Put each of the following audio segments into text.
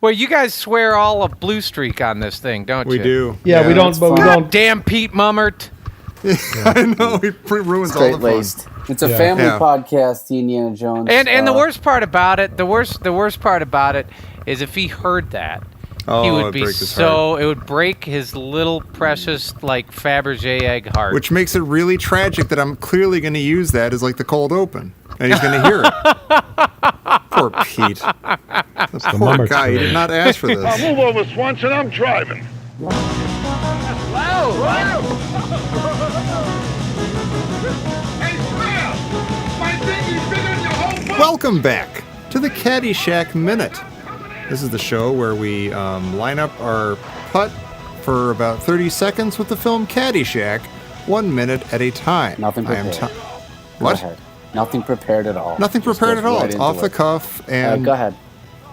Well, you guys swear all of Blue Streak on this thing, don't you? We do. Yeah, we don't. But we don't. Damn Pete Mummert. I know, he ruins all the fun. It's a family podcast, the Indiana Jones. And the worst part about it, the worst part about it is if he heard that, he would be so. It would break his little precious like Fabergé egg heart. Which makes it really tragic that I'm clearly going to use that as like the cold open, and he's going to hear it. Poor Pete. That's the poor guy. He did not ask for this. I'll move over, Swanson. I'm driving. Welcome back to the Caddyshack Minute. This is the show where we line up our putt for about 30 seconds with the film Caddyshack, 1 minute at a time. Nothing prepared. What? Nothing prepared at all. Nothing prepared at all. It's off the cuff. And go ahead.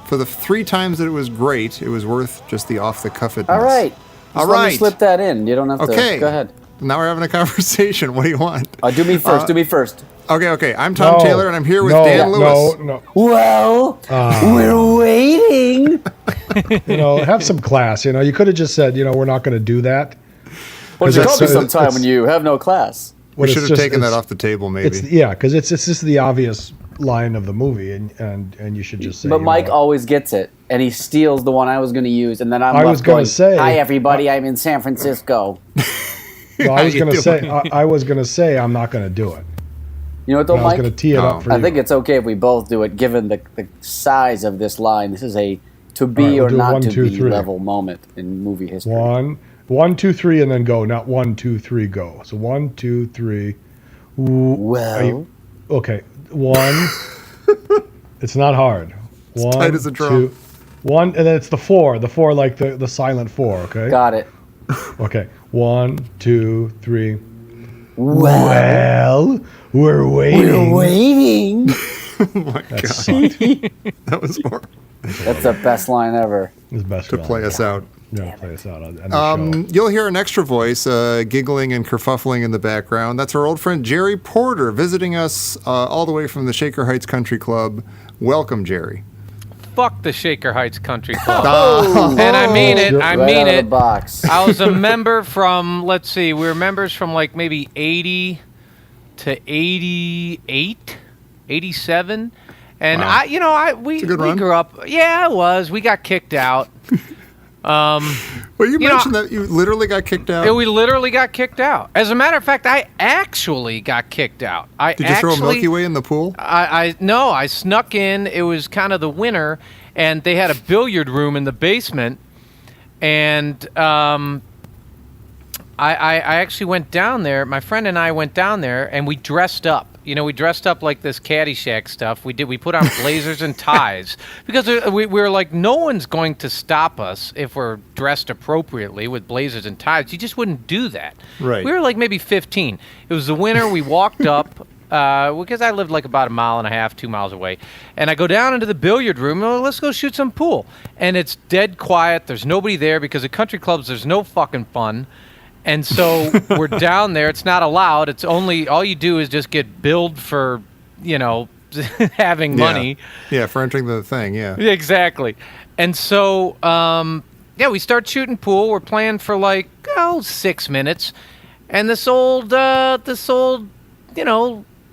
For the 3 times that it was great, it was worth just the off the cuff-edness. All right. Let me slip that in. You don't have to. Okay. Go ahead. Now we're having a conversation. What do you want? Do me first. Do me first. Okay. I'm Tom Taylor, and I'm here with Dan Lewis. No. Well, we're waiting. Have some class. You could have just said, we're not going to do that. Well, you call me sometime when you have no class. We should have taken that off the table, maybe. Because it's just the obvious line of the movie, and you should just say. But Mike always gets it, and he steals the one I was going to use, and then I was going to say, "Hi, everybody, I'm in San Francisco." No, I was going to say, I was going to say, I'm not going to do it. You know what, though, Mike? I was going to tee it up for you. I think it's okay if we both do it, given the size of this line. This is a to be or not to be level moment in movie history. 1, 2, 3, and then go. Not 1, 2, 3, go. So 1, 2, 3. Well. Okay. 1. It's not hard. It's 1, tight as a drum. 2, 1, and then it's the 4. The 4 like the silent 4. Okay. Got it. Okay. 1, 2, 3. Well, we're waiting. We're waiting. Oh my God. That was horrible. That's the best line ever. It's best to play us out. Yeah, play us out on the show. You'll hear an extra voice giggling and kerfuffling in the background. That's our old friend Gerry Porter visiting us all the way from the Shaker Heights Country Club. Welcome, Gerry. Fuck the Shaker Heights Country Club. And I mean it. I mean it. Box. I was a member from, let's see, we were members from like maybe 80 to 88, 87. And wow. we grew up. Yeah, it was. We got kicked out. Well, you mentioned that you literally got kicked out. Yeah, we literally got kicked out. As a matter of fact, I actually got kicked out. Did you throw a Milky Way in the pool? No, I snuck in. It was kind of the winter, and they had a billiard room in the basement, and I actually went down there. My friend and I went down there, and we dressed up. We dressed up like this Caddyshack stuff. We put on blazers and ties because we were like, no one's going to stop us if we're dressed appropriately with blazers and ties. You just wouldn't do that. Right. We were like maybe 15. It was the winter. We walked up because I lived like about 1.5 miles, 2 miles away. And I go down into the billiard room. Oh, let's go shoot some pool. And it's dead quiet. There's nobody there because at country clubs there's no fucking fun. And so we're down there. It's not allowed. It's only all you do is just get billed for, having money. Yeah, for entering the thing. Yeah. Exactly. And so, we start shooting pool. We're playing for 6 minutes, and this old,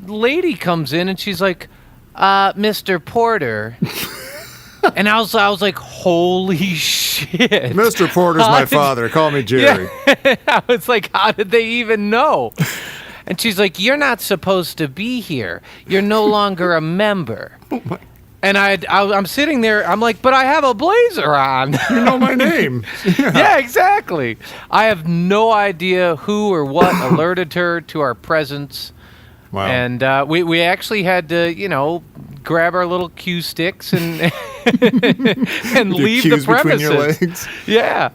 lady comes in and she's like, "Mr. Porter." And I was like, holy shit. Mr. Porter's my father. Call me Gerry. Yeah. I was like, how did they even know? And she's like, you're not supposed to be here. You're no longer a member. Oh my. And I'm sitting there. I'm like, but I have a blazer on. You know my name. Yeah, exactly. I have no idea who or what alerted her to our presence. Wow. And we actually had to, grab our little cue sticks and leave the premises. Between your legs. Yeah.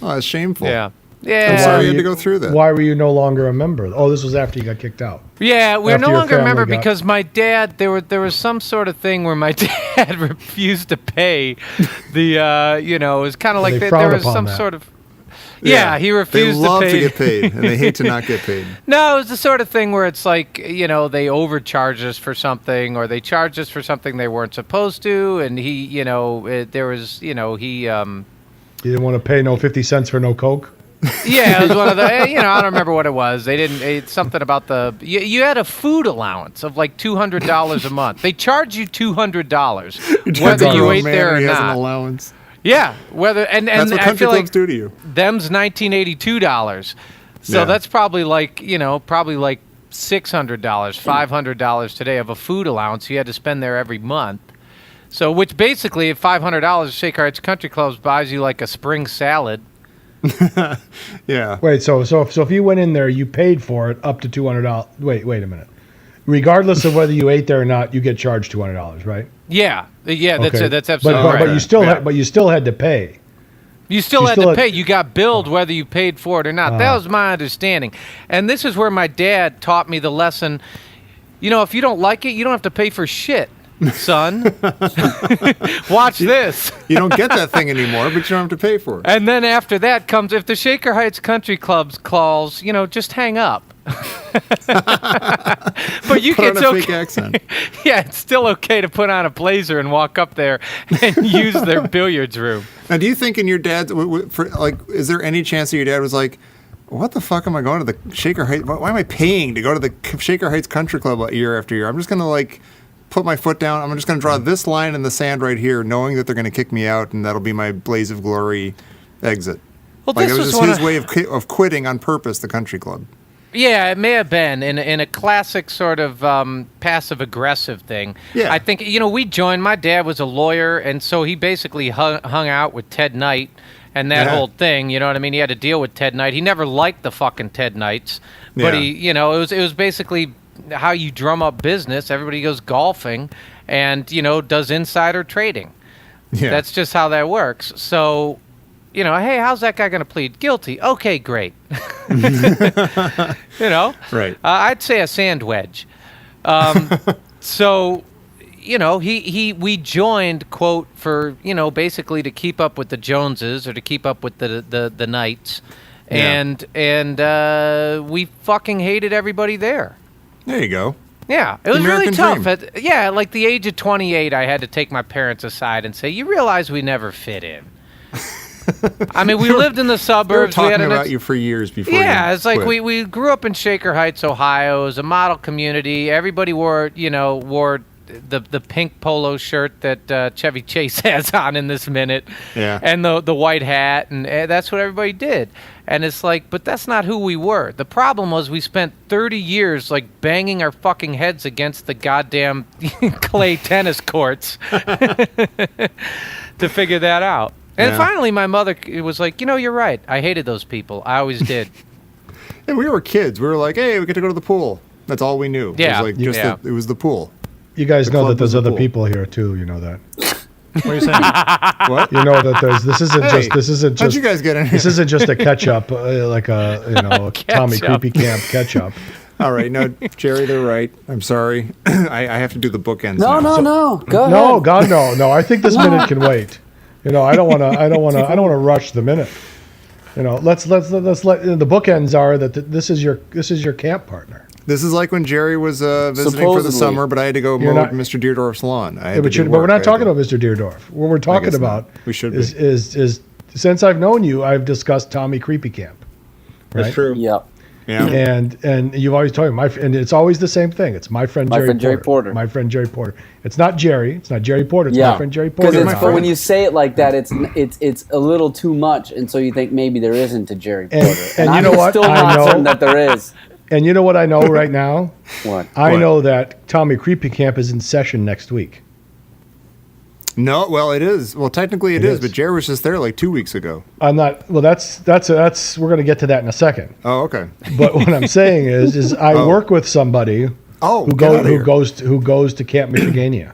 Oh, that's shameful. Yeah. I'm sorry you had to go through that. Why were you no longer a member? Oh, this was after you got kicked out. Yeah, we're no longer a member because my dad, there was some sort of thing where my dad refused to pay the, it was kind of like there was some sort of, Yeah, he refused They love to pay. to get paid, and they hate to not get paid. No, it was the sort of thing where it's like, they overcharged us for something, or they charged us for something they weren't supposed to, and he, he You didn't want to pay no 50 cents for no Coke? Yeah, it was one of the, I don't remember what it was. They didn't, it's something about you had a food allowance of like $200 a month. They charge you $200, whether you ate there or He has an not. allowance. Yeah, and That's what I country feel clubs like do to you. them's $1982. So Yeah. that's probably like $600, $500 today of a food allowance you had to spend there every month. So, which basically, at $500, Shaker Heights Country Clubs buys you like a spring salad. Yeah. Wait, so if you went in there, you paid for it up to $200. Wait a minute. Regardless of whether you ate there or not, you get charged $200, right? Yeah, that's Okay. it. That's absolutely But right. you still Yeah. but you still had to pay. You still You had still to had- pay. You got billed whether you paid for it or not. That was my understanding. And this is where my dad taught me the lesson. If you don't like it, you don't have to pay for shit, son. Watch this. You don't get that thing anymore, but you don't have to pay for it. And then after that comes, if the Shaker Heights Country Clubs calls, just hang up. But you Put can on a fake accent. Yeah, it's still okay to put on a blazer and walk up there and use their billiards room. Now, do you think in your dad's, is there any chance that your dad was like, what the fuck am I going to the Shaker Heights? Why am I paying to go to the Shaker Heights Country Club year after year? I'm just going to put my foot down. I'm just going to draw this line in the sand right here, knowing that they're going to kick me out, and that'll be my blaze of glory exit. Well, Like, this it was was just his one way of quitting on purpose the country club. Yeah, it may have been in a classic sort of passive-aggressive thing. Yeah. I think, we joined. My dad was a lawyer, and so he basically hung out with Ted Knight and that Yeah. whole thing. You know what I mean? He had to deal with Ted Knight. He never liked the fucking Ted Knights, but Yeah. it was basically how you drum up business. Everybody goes golfing and, does insider trading. Yeah. That's just how that works. So, hey, how's that guy going to plead guilty? Okay, great. Right. I'd say a sand wedge. So, we joined, quote, for, basically to keep up with the Joneses or to keep up with the Knights. Yeah. And we fucking hated everybody there. There you go. Yeah, it was American really tough. dream. At like the age of 28, I had to take my parents aside and say, "You realize we never fit in." I mean, we lived in the They were suburbs. We talking had about you for years before. yeah, you it's like quit. we grew up in Shaker Heights, Ohio. It was a model community. Everybody wore the pink polo shirt that Chevy Chase has on in this minute. Yeah. And the white hat, and that's what everybody did. And it's like, but that's not who we were. The problem was we spent 30 years like banging our fucking heads against the goddamn clay tennis courts to figure that out. And Yeah. finally, my mother was like, you're right. I hated those people. I always did. And we were kids. We were like, hey, we get to go to the pool. That's all we knew. Yeah. It was like just Yeah. it was the pool. You guys The know club that there's was the other pool. people here too. You know that. What are you saying? What? You know that there's this isn't Hey, just how'd you guys get in here? this isn't just a catch up like a Tommy Catch-up. Creepy Camp catch up. All right, no, Jerry, they're right. I'm sorry. I have to do the bookends No, now. no. Go ahead. No, God, no. I think this minute can wait. I don't want to rush the minute. Let's let the bookends are that this is your camp partner. This is like when Jerry was visiting for the Supposedly. summer, but I had to go You're mow not- Mr. Deerdorf's lawn. I had Yeah, but, to do but we're work. not I had talking to- about Mr. Deerdorf. What we're talking guess about not. We should be. is since I've known you, I've discussed Tommy Creepy Camp. Right? That's true. Yep. Yeah. And you've always told me and it's always the same thing. It's my friend My Gerry friend Gerry Porter. Porter. My friend Gerry Porter. It's not Jerry. It's not Gerry Porter. It's Yeah. my friend Gerry Because Porter. but when you say it like that, it's a little too much, and so you think maybe there isn't a Jerry And- Porter. and you I'm know what? still I not know- certain that there is. And you know what I know right now? What? I What? know that Tommy Creepy Camp is in session next week. No, well, it is. Well, technically it It is, is. but Jerry was just there like 2 weeks ago. I'm not. Well, that's we're going to get to that in a second. Oh, okay. But what I'm saying is I work with somebody Oh, who get outta here. goes to Camp Michigania.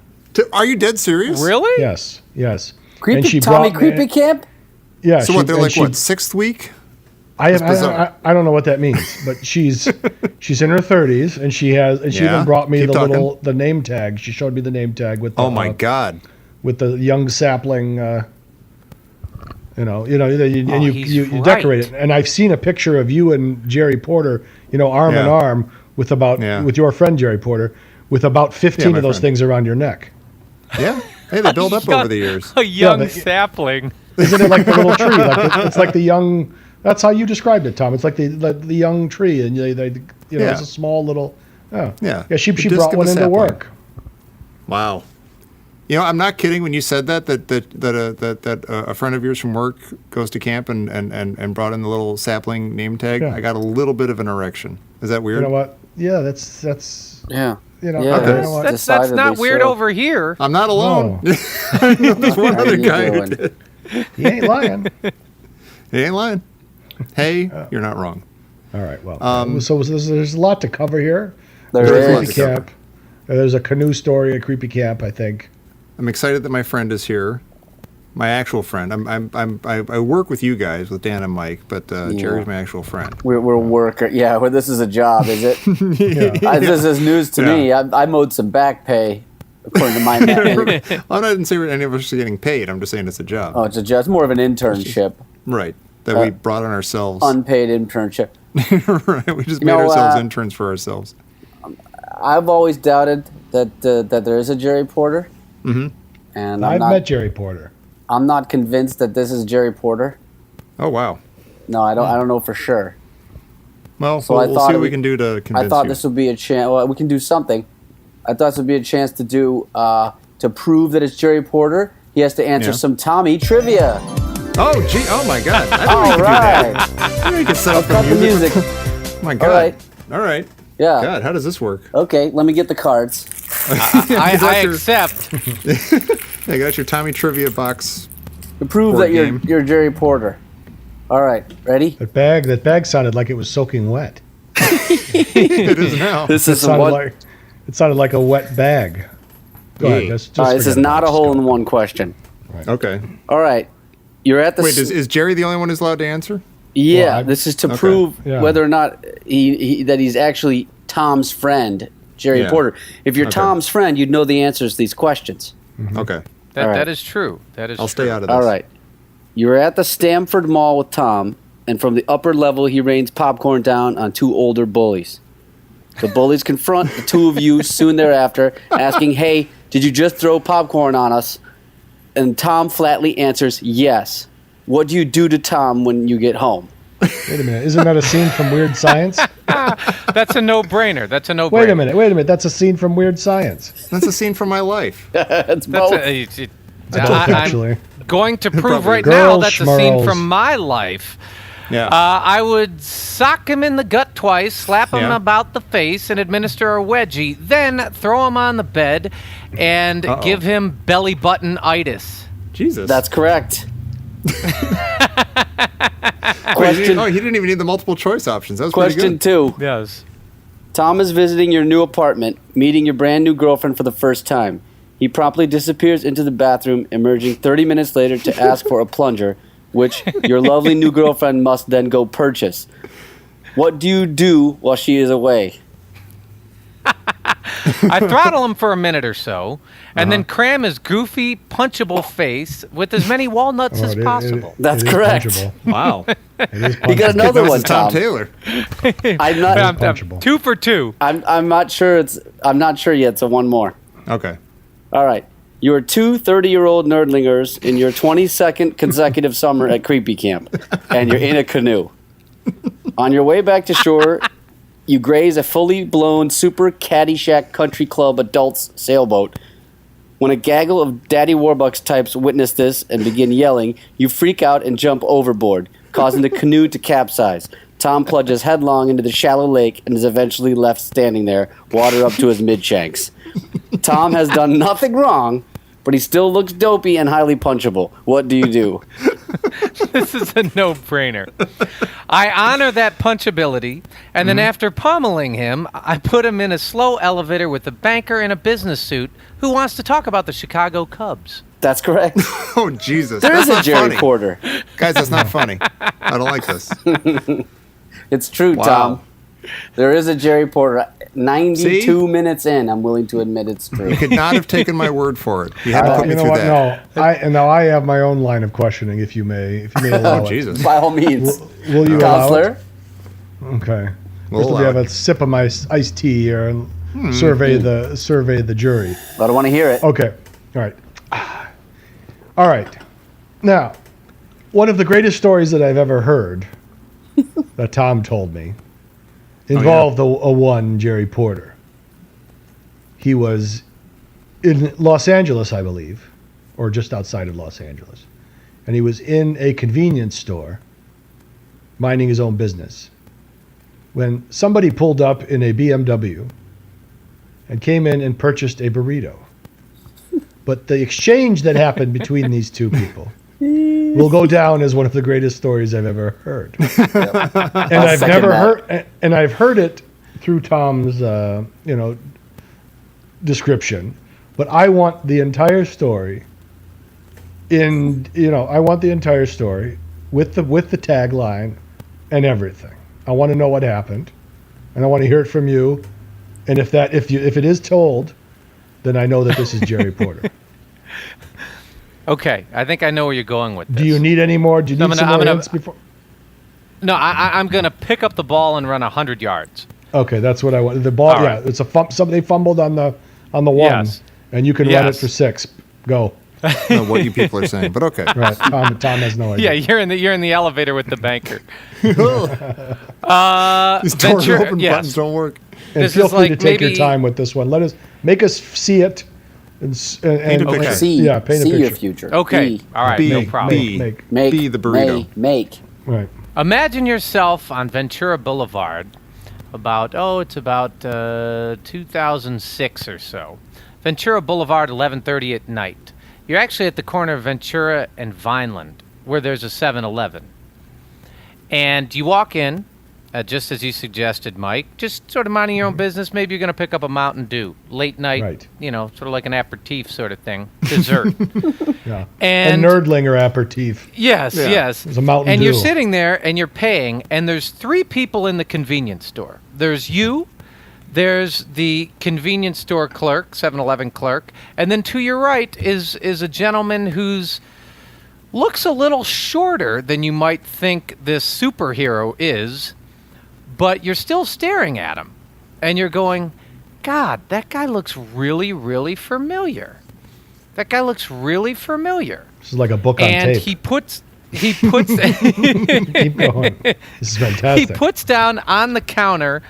Are you dead serious? Really? Yes. Creepy Tommy Creepy Camp? Yeah. So what? They're like what? 6th week? I bizarre. don't know what that means, but she's in her 30s and she Yeah, even brought me keep talking. the name tag. She showed me the name tag with the, Oh my God. with the young sapling And you decorate it. And I've seen a picture of you and Gerry Porter, arm in arm with your friend Gerry Porter, with about 15 of those things around your neck. Yeah. Hey, they build up over the years. A young sapling. Isn't it like the little tree? It's like the young. That's how you described it, Tom. It's like the young tree, and it's a small little. Yeah. She brought one into work. Wow. I'm not kidding when you said that a friend of yours from work goes to camp and brought in the little sapling name tag. Yeah. I got a little bit of an erection. Is that weird? You know what? Yeah, that's. Yeah. That's not weird over here. I'm not alone. No. There's one other guy who did. He ain't lying. He ain't lying. Hey, you're not wrong. All right. Well, so there's a lot to cover here. There's a creepy camp. There's a canoe story at creepy camp, I think. I'm excited that my friend is here. My actual friend. I work with you guys, with Dan and Mike, but Gerry's my actual friend. We're worker. Yeah, well, this is a job, is it? This is news to me. I mowed some back pay, according to my manager. I didn't say any of us are getting paid. I'm just saying it's a job. Oh, it's a job. It's more of an internship. Right. That we brought on ourselves. Unpaid internship. Right. We just made ourselves interns for ourselves. I've always doubted that there is a Gerry Porter. Mm-hmm. And I've met Gerry Porter. I'm not convinced that this is Gerry Porter. Oh, wow. No, I don't know for sure. Well, so we'll see what we can do to convince you. I thought this would be a chance. Well, we can do something. I thought this would be a chance to do to prove that it's Gerry Porter. He has to answer some Tommy trivia. Oh, gee. Oh, my God. All right. I think we could set up the music. Oh, my God. All right. Yeah. God, how does this work? Okay, let me get the cards. I accept. I got your Tommy trivia box. To prove that you're Gerry Porter. All right, ready? That bag sounded like it was soaking wet. It is now. It sounded like a wet bag. Go ahead. Just all right, this is not a hole-in-one question. Right. Okay. All right. You're at the. Wait, is Gerry the only one who's allowed to answer? Yeah, this is to prove whether or not that he's actually Tom's friend, Gerry Porter. If you're Tom's friend, you'd know the answers to these questions. Mm-hmm. Okay. That is true. I'll stay out of this. All right. You're at the Stamford Mall with Tom, and from the upper level, he rains popcorn down on two older bullies. The bullies confront the two of you soon thereafter, asking, "Hey, did you just throw popcorn on us?" And Tom flatly answers, "Yes." What do you do to Tom when you get home? Wait a minute. Isn't that a scene from Weird Science? That's a no-brainer. Wait a minute. That's a scene from Weird Science. That's a scene from my life. It's both. Actually. I'm going to prove right now that's a scene schmirls. from my life. Yeah. I would sock him in the gut twice, slap him about the face, and administer a wedgie. Then throw him on the bed and give him belly button-itis. Jesus. That's correct. Question. He didn't even need the multiple choice options. That was Question pretty good. 2. Yes. Tom is visiting your new apartment, meeting your brand new girlfriend for the first time. He promptly disappears into the bathroom, emerging 30 minutes later to ask for a plunger, which your lovely new girlfriend must then go purchase. What do you do while she is away? I throttle him for a minute or so, and then cram his goofy, punchable face with as many walnuts as possible. That's correct. Punchable. Wow. You got another one, Tom Tom. Taylor. I'm punchable. 2 for 2. I'm not sure. I'm not sure yet. So one more. Okay. All right. You are two 30-year-old nerdlingers in your 22nd consecutive summer at Creepy Camp, and you're in a canoe. On your way back to shore, you graze a fully blown Super Caddyshack Country Club adults sailboat. When a gaggle of Daddy Warbucks types witness this and begin yelling, you freak out and jump overboard, causing the canoe to capsize. Tom plunges headlong into the shallow lake and is eventually left standing there, water up to his mid-shanks. Tom has done nothing wrong, but he still looks dopey and highly punchable. What do you do? This is a no-brainer. I honor that punchability, and then after pummeling him, I put him in a slow elevator with a banker in a business suit who wants to talk about the Chicago Cubs. That's correct. Oh, Jesus. There is a Gerry funny. Porter. Guys, that's not funny. I don't like this. It's true, Wow. Tom. There is a Gerry Porter. 92 See? minutes in, I'm willing to admit it's true. You could not have taken my word for it. You had to put me You know through what? that. No, I have my own line of questioning. If you may allow Oh, it. Jesus. By all means. Will you allow Counselor? it? Okay. We'll First, allow we have it. a sip of my iced tea here and survey the jury. I don't want to hear it. Okay. All right. All right. Now, one of the greatest stories that I've ever heard that Tom told me involved a one Gerry Porter. He was in Los Angeles, I believe, or just outside of Los Angeles. And he was in a convenience store minding his own business when somebody pulled up in a BMW and came in and purchased a burrito. But the exchange that happened between these two people will go down as one of the greatest stories I've ever heard. And I've second never that. heard, and I've heard it through Tom's, description. But I want the entire story. I want the entire story with the tagline and everything. I want to know what happened, and I want to hear it from you. And if it is told, then I know that this is Gerry Porter. Okay, I think I know where you're going with this. Do you need any more? Do you need some more hints before? No, I'm going to pick up the ball and run 100 yards. Okay, that's what I want. The ball, All right. it's somebody fumbled on the one, Yes. and you can run it Yes. for 6. Go. I don't know what you people are saying, but okay. Right, Tom has no idea. Yeah, you're in the elevator with the banker. These doors Ventura- open yes. buttons don't work. And This feel is free like to take your maybe- time with this one. Make us see it, and Paint a picture. See, Yeah, paint a see your picture. future. Okay, Be, all right, Be, no problem. be, make, be the burrito. Make. Right. Imagine yourself on Ventura Boulevard it's about 2006 or so. Ventura Boulevard, 11:30 at night. You're actually at the corner of Ventura and Vineland, where there's a 7-Eleven. And you walk in, just as you suggested, Mike, just sort of minding your own business. Maybe you're going to pick up a Mountain Dew. Late night, Right. sort of like an aperitif sort of thing. Dessert. Yeah. And- a nerdlinger aperitif. Yes, Yeah. yes. It's a Mountain and you're Dew. sitting there and you're paying, and there's 3 people in the convenience store. There's you, there's the convenience store clerk, 7-Eleven clerk, and then to your right is a gentleman who's looks a little shorter than you might think this superhero is, but you're still staring at him, and you're going, God, that guy looks really, really familiar. That guy looks really familiar. This is like a book on And tape. he puts Keep going. This is he fantastic. puts down on the counter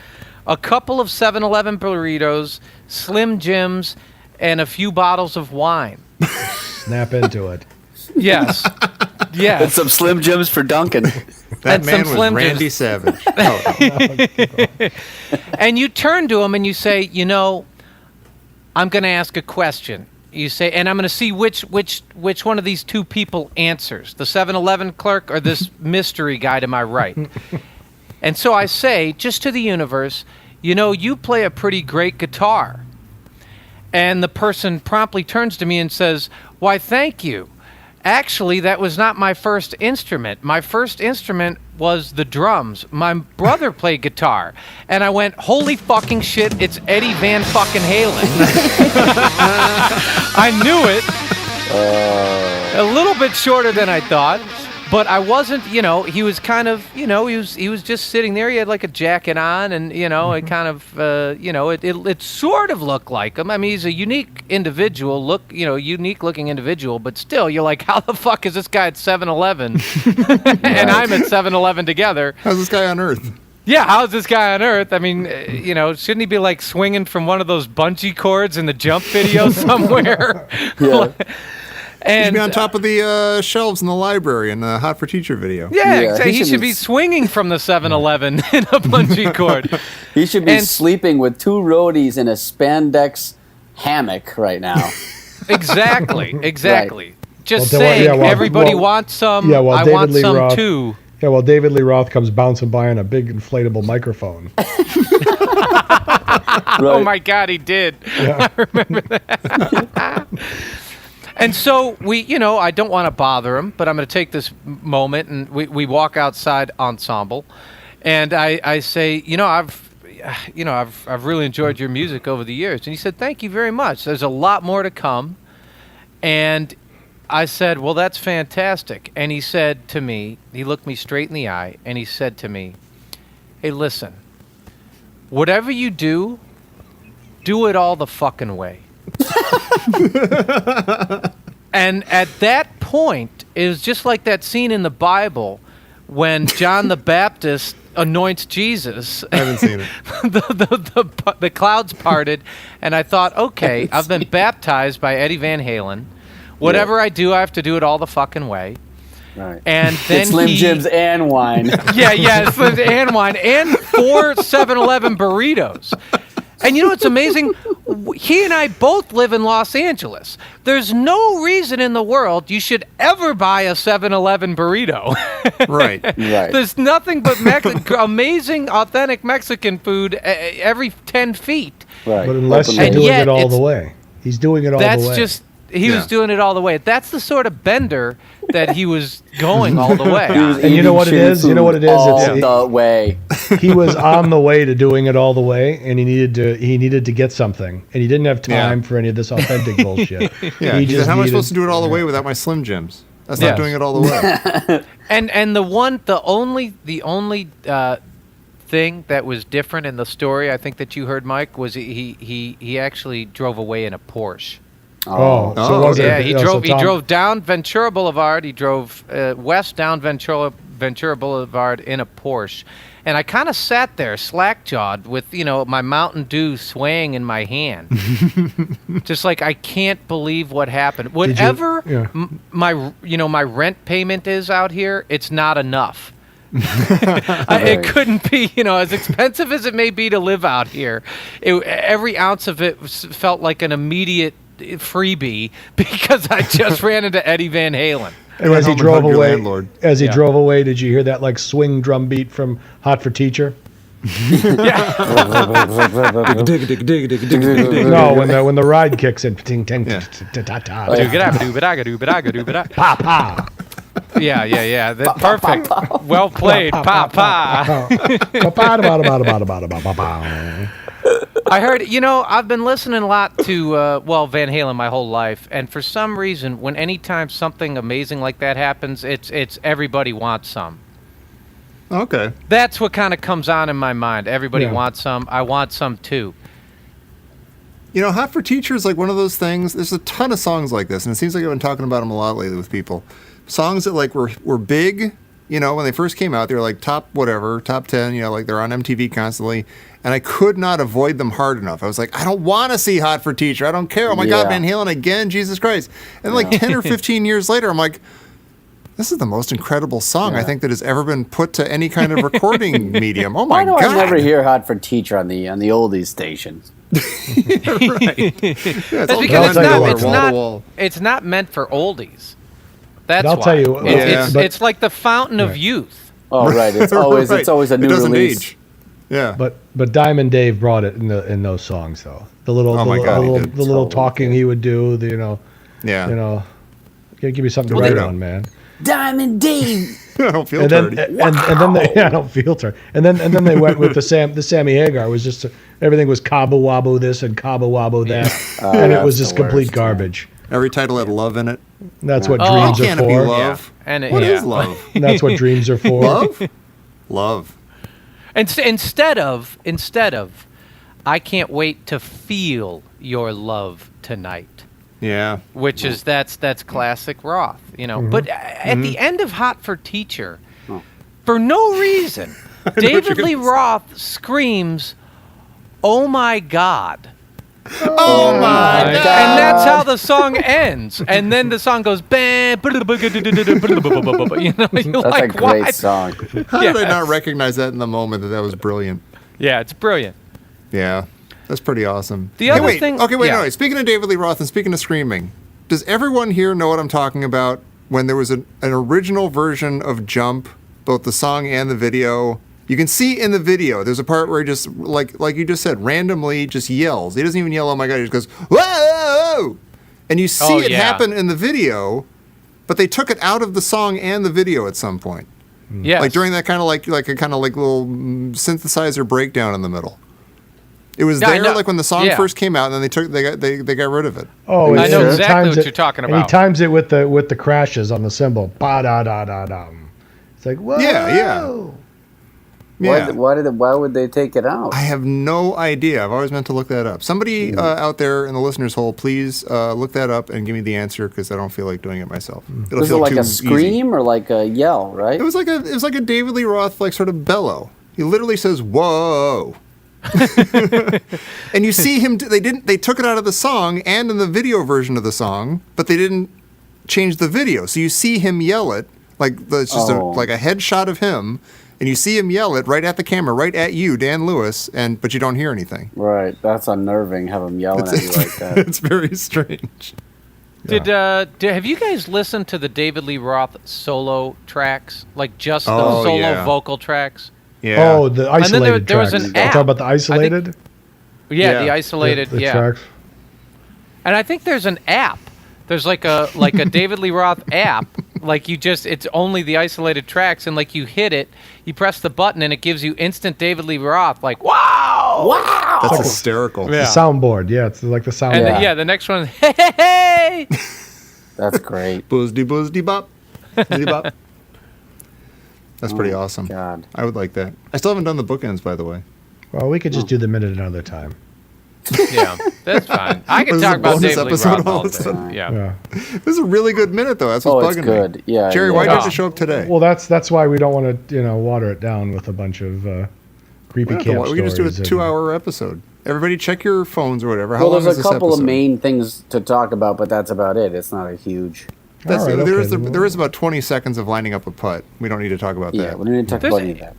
a couple of 7-Eleven burritos, Slim Jims, and a few bottles of wine. Snap into it. Yes. And Yes. some Slim Jims for Duncan. That And some man was Slim Randy Jims. Savage. And you turn to him and you say, I'm going to ask a question. You say, and I'm going to see which one of these 2 people answers, the 7-Eleven clerk or this mystery guy to my right. And so I say, just to the universe, you play a pretty great guitar. And the person promptly turns to me and says, why, thank you. Actually, that was not my first instrument. My first instrument was the drums. My brother played guitar. And I went, holy fucking shit, it's Eddie Van fucking Halen. I knew it. A little bit shorter than I thought. But I wasn't, he was kind of, he was just sitting there. He had like a jacket on, and it kind of, it sort of looked like him. I mean, he's a unique individual, unique looking individual. But still, you're like, how the fuck is this guy at 7-Eleven, and I'm at 7-Eleven together? How's this guy on Earth? Yeah, how's this guy on Earth? I mean, shouldn't he be like swinging from one of those bungee cords in the Jump video somewhere? Yeah. He should And be on top of the shelves in the library in the Hot for Teacher video. yeah, Yeah, exactly. he He should should be be swinging from the 7-Eleven in a bungee cord. He should be And- sleeping with 2 roadies in a spandex hammock right now. Exactly. Just Well, then, saying, well, everybody well, wants some. yeah, well, I David want Lee some Roth- too. Yeah, well, David Lee Roth comes bouncing by on a big inflatable microphone. Oh my God, he did. Yeah. I remember that. And so I don't want to bother him, but I'm going to take this moment, and we walk outside ensemble, and I say, I've really enjoyed your music over the years. And he said, thank you very much. There's a lot more to come. And I said, well, that's fantastic. And he said to me, he looked me straight in the eye, and he said to me, hey, listen, whatever you do it all the fucking way. And at that point, it was just like that scene in the Bible when John the Baptist anoints Jesus. I haven't seen it. the clouds parted, and I thought, okay, I've been baptized by Eddie Van Halen. Whatever I do, I have to do it all the fucking way. Right. And then Slim Jims and wine. yeah, Slim and wine, and 4 7-Eleven burritos. And you know what's amazing? He and I both live in Los Angeles. There's no reason in the world you should ever buy a 7-Eleven burrito. Right. There's nothing but amazing, authentic Mexican food every 10 feet. Right. But unless you're And doing yet it all the it's- way. He's doing it all That's the way. just... He Yeah. was doing it all the way. That's the sort of bender that he was going all the way. And you know what it is? You know what it is? All the way. He was on the way to doing it all the way, and he needed to get something, and he didn't have time for any of this authentic bullshit. Yeah. He said, how am I supposed to do it all the way without my Slim Jims? That's not doing it all the way. And the only thing that was different in the story, I think that you heard, Mike, was he actually drove away in a Porsche. So it wasn't- Yeah, he so Tom- drove down Ventura Boulevard. He drove west down Ventura Boulevard in a Porsche, and I kind of sat there slack-jawed with my Mountain Dew swaying in my hand, just like I can't believe what happened. Whatever my rent payment is out here, it's not enough. It couldn't be, as expensive as it may be to live out here. Every ounce of it felt like an immediate freebie because I just ran into Eddie Van Halen. And as he Home and drove hug your away, landlord. drove away, did you hear that like swing drum beat from Hot for Teacher? No, when the ride kicks in. Ting, ting, Yeah. Pa pa. Yeah. That's perfect. Well played, Papa. I heard, I've been listening a lot to, Van Halen my whole life, and for some reason, anytime something amazing like that happens, it's everybody wants some. Okay. That's what kind of comes on in my mind. Everybody Yeah. wants some. I want some too. Hot for Teacher is like one of those things. There's a ton of songs like this, and it seems like I've been talking about them a lot lately with people. Songs that like were big, when they first came out. They were like top 10, like they're on MTV constantly. And I could not avoid them hard enough. I was like, I don't want to see Hot for Teacher. I don't care. Oh my God, Van Halen again, Jesus Christ. And like 10 or 15 years later, I'm like, this is the most incredible song I think that has ever been put to any kind of recording medium. Oh my Why do God. I never hear Hot for Teacher on the oldies stations? Right. Yeah, That's all because done it's wall not to wall. it's not meant for oldies. That's I'll why. tell you, It's like the fountain of youth. Oh, right. It's always a new It doesn't release. age. Yeah. But Diamond Dave brought it in those songs though. The little Oh my God, he the did. little talking he would do. Yeah. Give me something to Well, write they on, man. Diamond Dave. I don't feel And then dirty. and then they I don't feel turd. And then they went with the Sammy Hagar was just everything was Cabo Wabo this and Cabo Wabo that, and it was that's just the complete worst, garbage. Every title had love in it. That's what Oh, dreams Can't are it be for. love? And What is love? And that's what dreams are for. Love? Love. Instead of, I can't wait to feel your love tonight. Yeah. Which is that's classic Roth, But at the end of Hot for Teacher, for no reason, David Lee Roth screams, "Oh my God." Oh my God. And that's how the song ends. And then the song goes, bam, you're That's like, a great what? song. How did I Yes. not recognize that in the moment that was brilliant? Yeah, it's brilliant. Yeah. That's pretty awesome. The other wait. thing- Okay, wait, yeah. no. Speaking of David Lee Roth and speaking of screaming, does everyone here know what I'm talking about when there was an original version of Jump, both the song and the video? You can see in the video, there's a part where he just, like you just said, randomly just yells. He doesn't even yell, oh my God, he just goes, whoa! And you see it happen in the video, but they took it out of the song and the video at some point. Yes. Like during that kind of like a kind of like little synthesizer breakdown in the middle. It was Yeah, I there know. like when the song Yeah. first came out, and then they got rid of it. Oh, I know and he exactly times what it- you're talking And he about. times it with the crashes on the cymbal. Ba da da da dum. It's like whoa. Yeah. Why would they take it out? I have no idea. I've always meant to look that up. Somebody out there in the listener's hole, please look that up and give me the answer because I don't feel like doing it myself. It'll Was it feel like too a scream or like a yell, right? It was like a David Lee Roth like sort of bellow. He literally says "whoa," and you see him. They took it out of the song and in the video version of the song, but they didn't change the video. So you see him yell it it's just like a headshot of him. And you see him yell it right at the camera, right at you, Dan Lewis, but you don't hear anything. Right. That's unnerving, have him yelling at you like that. It's very strange. Have you guys listened to the David Lee Roth solo tracks? Like just the solo vocal tracks? Yeah. Oh, the isolated there was tracks. an You app. talking about the isolated? Yeah, the isolated. The yeah. tracks. And I think there's an app. There's like a David Lee Roth app. Like it's only the isolated tracks, and like you hit it, you press the button, and it gives you instant David Lee Roth. Like wow. That's hysterical. Yeah. The soundboard. Yeah, it's like the soundboard. And the next one, hey. That's great. Buzdy bop. Buzdy bop. That's pretty awesome. God. I would like that. I still haven't done the bookends, by the way. Well, we could just do the minute another time. Yeah, that's fine. I can What is talk it, about bonus David Lee episode Roth all all of a day. sudden? Yeah. Yeah. This is a really good minute, though. That's what's Oh, it's bugging good. me. Yeah. Jerry, yeah. why did you have Oh. to show up today? Well, that's why we don't want to water it down with a bunch of creepy camp We can just do a stories 2-hour episode. Everybody check your phones or whatever. How Well, long there's is a this couple of episode? main things to talk about, but that's about it. It's not a huge. That's, All right, there, okay, is then there is about 20 seconds of lining up a putt. We don't need to talk about Yeah, that. we don't need to talk There's about a- any of that.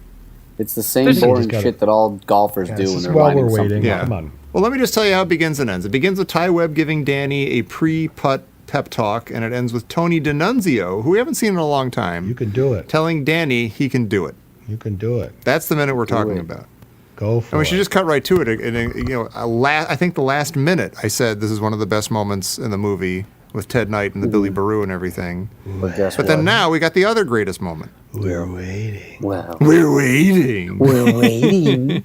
It's the same There's a- boring Just gotta- shit that all golfers Yeah, do it's when just they're while lining we're something waiting. Yeah. Come on. Well, let me just tell you how it begins and ends. It begins with Ty Webb giving Danny a pre-putt pep talk, and it ends with Tony D'Annunzio, who we haven't seen in a long time, You can do it. telling Danny he can do it. You can do it. That's the minute we're talking it. about. Go for And we it. should just cut right to it. And, I think the last minute I said this is one of the best moments in the movie with Ted Knight and the Billy Baru and everything. But guess But what? then now we got the other greatest moment. We're waiting. Well, We're waiting. we're waiting.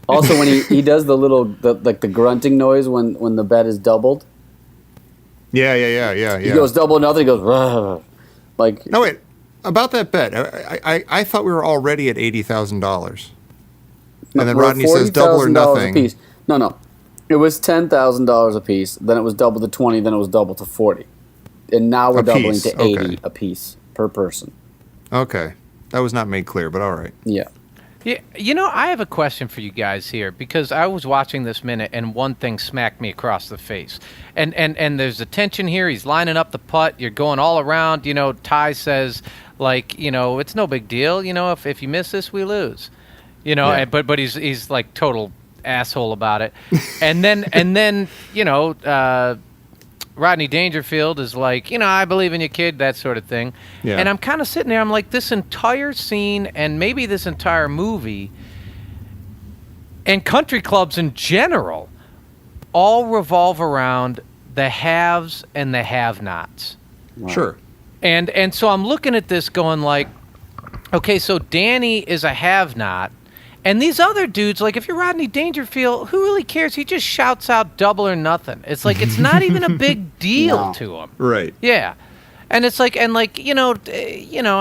Also, when he does the grunting noise when the bet is doubled, Yeah. he goes double nothing. He goes "Rah." Like No, wait. About that bet, I thought we were already at $80,000. And then we're Rodney says double or $40,000 nothing. apiece. No. It was $10,000 a piece. Then it was doubled to 20. Then it was doubled to 40. And now we're A doubling piece, to 80 okay. a piece per person. Okay. That was not made clear, but all right. Yeah. Yeah, I have a question for you guys here because I was watching this minute and one thing smacked me across the face. And there's a tension here. He's lining up the putt. You're going all around. Ty says, it's no big deal. If you miss this, we lose. Yeah. But he's like total asshole about it. and then Rodney Dangerfield is like, I believe in you, kid, that sort of thing. Yeah. And I'm kind of sitting there, I'm like, this entire scene and maybe this entire movie and country clubs in general all revolve around the haves and the have-nots. Sure. And so I'm looking at this going like, okay, so Danny is a have-not. And these other dudes, like if you're Rodney Dangerfield, who really cares? He just shouts out double or nothing. It's like it's not even a big deal No. to him. Right. Yeah. And it's like, I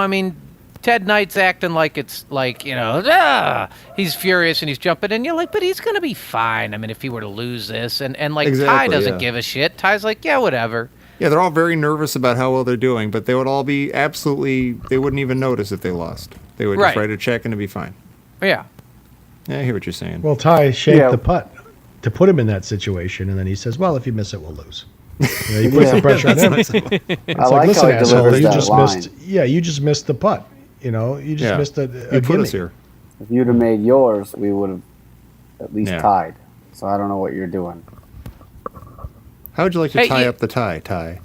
mean, Ted Knight's acting like it's like, he's furious and he's jumping and you're like, but he's going to be fine. I mean, if he were to lose this and Ty Exactly, doesn't yeah. give a shit. Ty's like, yeah, whatever. Yeah, they're all very nervous about how well they're doing, but they would all be they wouldn't even notice if they lost. They would Right. just write a check and it'd be fine. Yeah. Yeah, I hear what you're saying. Well, Ty shaped Yeah. the putt to put him in that situation, and then he says, "Well, if you miss it, we'll lose." He puts the pressure on him. It's I like, like listen, how he asshole, delivers you that just line. missed. Yeah, you just missed the putt. You just Yeah. missed a You put gimme. us here. If you'd have made yours, we would have at least Yeah. tied. So I don't know what you're doing. How would you like to Hey, tie you- up the tie, Ty?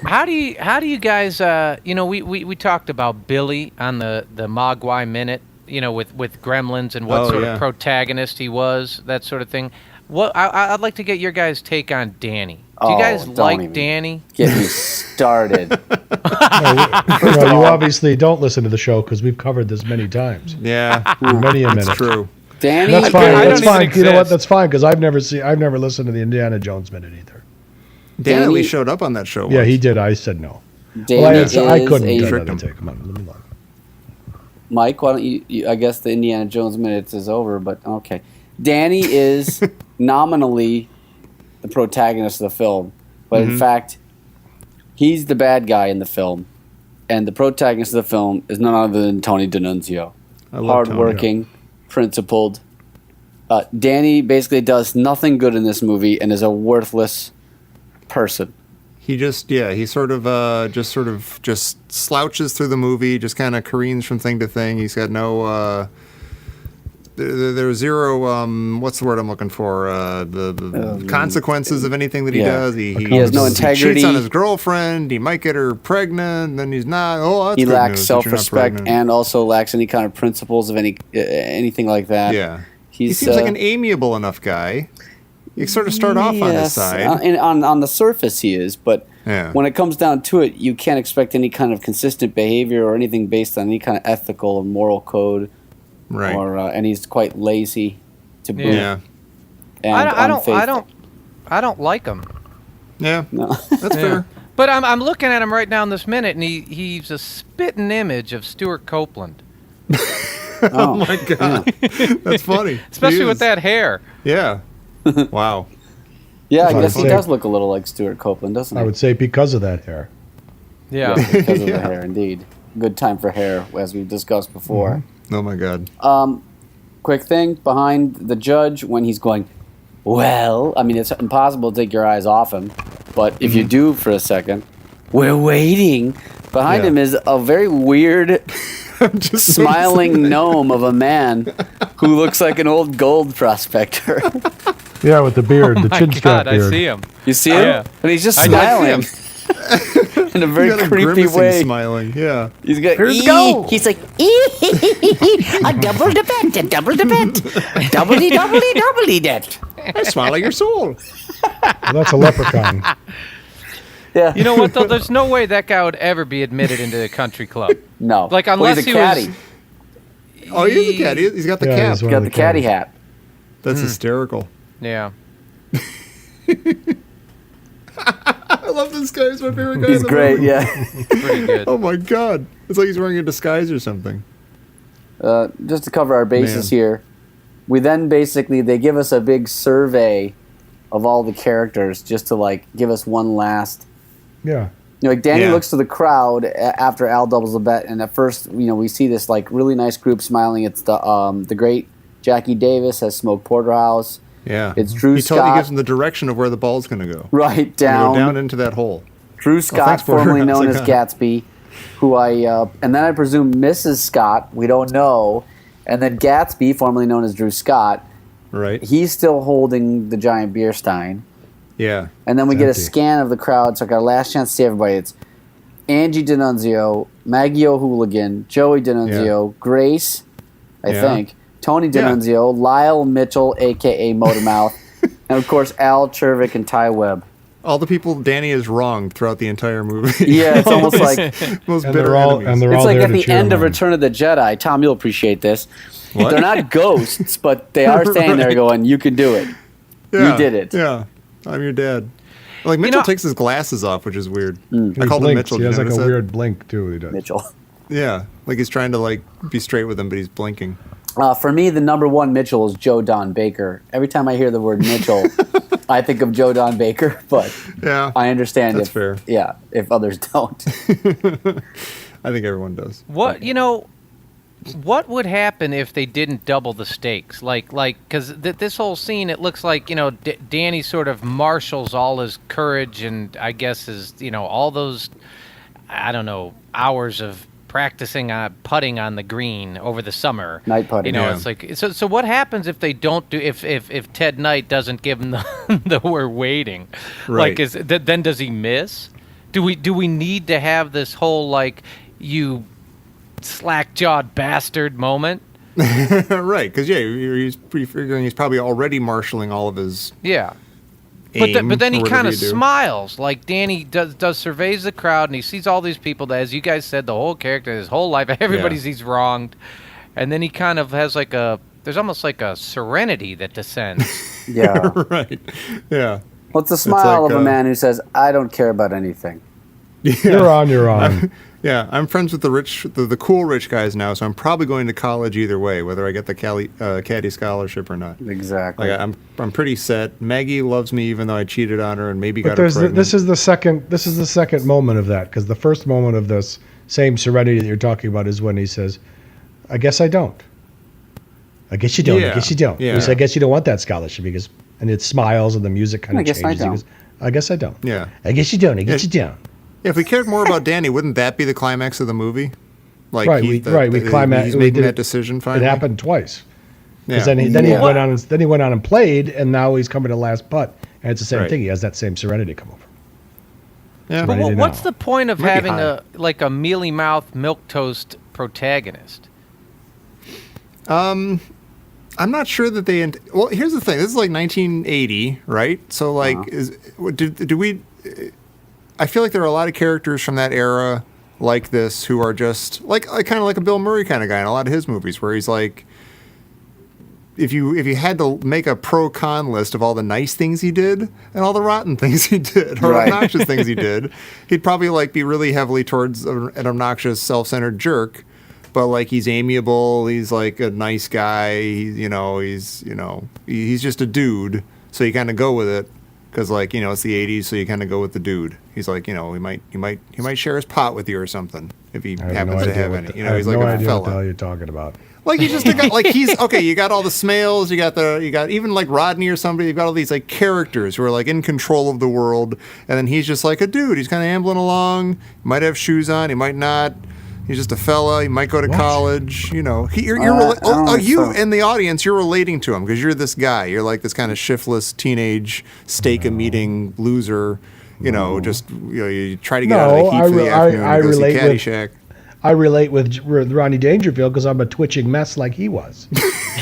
How do you guys we talked about Billy on the Mogwai Minute, with Gremlins and what Oh, sort yeah. of protagonist he was, that sort of thing. What I'd like to get your guys' take on Danny. Do you Oh, guys don't like even. Danny? Get me started. You obviously don't listen to the show because we've covered this many times. Yeah, Many a that's minute. true. Danny. That's fine. I That's don't even fine. You know what? exist. That's fine because I've never listened to the Indiana Jones minute either. Dan at Danny- least showed up on that show. Yeah, once. he did. I said no. Danny Well, is I couldn't a- do Tricked another him. take. Come on, let me look. Mike, why don't you? I guess the Indiana Jones minutes is over, but okay. Danny is nominally the protagonist of the film, but in fact, he's the bad guy in the film, and the protagonist of the film is none other than Tony D'Annunzio. I love Hardworking, principled. Danny basically does nothing good in this movie and is a worthless person. He he sort of just slouches through the movie, just kind of careens from thing to thing. He's got no there's zero what's the word I'm looking for? The consequences of anything that he yeah. does. He has no He integrity. cheats on his girlfriend. He might get her pregnant, then he's not. Oh, that's He good lacks news that you're not self-respect pregnant. and also lacks any kind of principles of anything like that. Yeah. He's, He seems like an amiable enough guy. You sort of start off on his yes, side. on the surface he is, but Yeah. when it comes down to it, you can't expect any kind of consistent behavior or anything based on any kind of ethical or moral code. Right. Or and he's quite lazy to boot. Yeah. And I don't like him. Yeah. No. That's fair. But I'm looking at him right now in this minute, and he's a spitting image of Stuart Copeland, Oh My God. That's funny. especially He with is. that hair. Yeah. Wow. Yeah, I I guess would he say- does look a little like Stuart Copeland, doesn't he? I would say because of that hair. Yeah. Because of the hair, indeed. Good time for hair, as we've discussed before. Oh my God. Quick thing behind the judge when he's going, well, I mean, it's impossible to take your eyes off him, but if you do for a second, we're waiting. Behind Yeah. him is a very weird, Just smiling gnome of a man who looks like an old gold prospector. Yeah, with the beard, the My chin strap God, I beard. see him. You see him? Yeah. And he's just I know, smiling in a very He's got a creepy grimacing way. smiling. Yeah. He's got, Here we go. He's like, a double the bet, a double the bet, doubly det. I smile like your soul. Well, that's a leprechaun. Yeah. You know what, though? There's no way that guy would ever be admitted into a country club. No. Like, Well, unless he's a he caddy. was... Oh, he is a cat. He's got the Yeah, cap. he's one Got of the caddy hat. That's hysterical. Yeah. I love this guy. He's my favorite guy. He's in the great, movie. yeah. Pretty good. Oh my God. It's like he's wearing a disguise or something. Just to cover our bases Man. here, we then basically, they give us a big survey of all the characters just to, like, give us one last... Yeah. You know, like, Danny Yeah. looks to the crowd after Al doubles the bet, and at first, you know, we see this, like, really nice group smiling. It's the great Jackie Davis as Smoke Porterhouse. Yeah. It's Drew He Scott. gives him the direction of where the ball's going to go. Right Go down. down into that hole. Drew Scott, thanks, Porter. formerly I was known like, as Gatsby, who and then I presume Mrs. Scott, we don't know, and then Gatsby, formerly known as Drew Scott, Right. he's still holding the giant beer stein. Yeah. And then we It's get a empty. scan of the crowd, so I got a last chance to see everybody. It's Angie D'Annunzio, Maggie O'Hooligan, Joey D'Annunzio, Grace, I Yeah. think, Tony Yeah. D'Annunzio, Lyle Mitchell, a.k.a. Motormouth, and, of course, Al Chervick and Ty Webb. All the people Danny is wronged throughout the entire movie. Yeah, it's almost like... Most And bitter they're all enemies. and they're It's all like there at to the cheer end him of on. Return of the Jedi. Tom, you'll appreciate this. What? They're not ghosts, but they are standing there going, you can do it. Yeah, You did it. Yeah. I'm your dad. Like, Mitchell know- takes his glasses off, which is weird. He I called him blinks. Mitchell. He Did has you like a notice that? weird blink too. He does. Mitchell. Yeah. Like he's trying to, like, be straight with him, but he's blinking. For me, the number one Mitchell is Joe Don Baker. Every time I hear the word Mitchell, I think of Joe Don Baker, but Yeah. I understand That's if fair. Yeah, if others don't. I think everyone does. What what would happen if they didn't double the stakes? Like, because this whole scene, it looks like Danny sort of marshals all his courage and I guess his all those hours of practicing putting on the green over the summer. Night putting. Yeah. It's like so. What happens if they don't do if Ted Knight doesn't give him the we're waiting? Right. Like then does he miss? Do we need to have this whole like you slack-jawed bastard moment? Right, because he's figuring he's probably already marshaling all of his Yeah. aim. But then he or whatever kind of you do. smiles. Like Danny does surveys the crowd and he sees all these people that, as you guys said, the whole character, his whole life, everybody's he's wronged. And then he kind of has like a there's almost like a serenity that descends. Yeah. Right. Yeah. Well, it's the smile like, of a man who says, "I don't care about anything." You're on. Yeah, I'm friends with the cool rich guys now, so I'm probably going to college either way, whether I get the Caddy scholarship or not. Exactly. Like I'm pretty set. Maggie loves me even though I cheated on her and maybe But got her pregnant. this is the second moment of that, because the first moment of this same serenity that you're talking about is when he says, "I guess I don't. I guess you don't. Yeah. I guess you don't." Yeah. He says, "I guess you don't want that scholarship," and it smiles and the music kind I of guess I changes. He don't. goes, "I guess I don't. Yeah. I guess you don't. I guess you don't." Yeah, if we cared more about Danny, wouldn't that be the climax of the movie? Like Right, he, we climax. He's we making did that decision finally. It happened twice. Yeah. Because then he went on and played, and now he's coming to last putt, and it's the same Right. thing. He has that same serenity come over. Yeah. But Ready to what's know. the point of Maybe having high. a mealy mouth milk toast protagonist? I'm not sure that they. Well, here's the thing. This is like 1980, right? So like, do we? I feel like there are a lot of characters from that era like this who are just like kind of like a Bill Murray kind of guy in a lot of his movies, where he's like, if you had to make a pro con list of all the nice things he did and all the rotten things he did or Right. obnoxious things he did, he'd probably like be really heavily towards an obnoxious, self-centered jerk. But like he's amiable, he's like a nice guy. He's just a dude. So you kind of go with it because like it's the '80s, so you kind of go with the dude. He's like he might share his pot with you or something if he I have happens no to idea have what any. the- He's I have like no a idea what the hell fella. you're talking about. Like he's just a guy. Like he's okay. You got all the Smales. You got even like Rodney or somebody. You've got all these like characters who are like in control of the world, and then he's just like a dude. He's kind of ambling along. He might have shoes on. He might not. He's just a fella. He might go to college. You know, you in the audience, you're relating to him because you're this guy. You're like this kind of shiftless teenage steak-a-meeting loser. You try to get out of the heat for the afternoon I and go see relate with- Caddyshack. I relate with Ronnie Dangerfield because I'm a twitching mess like he was.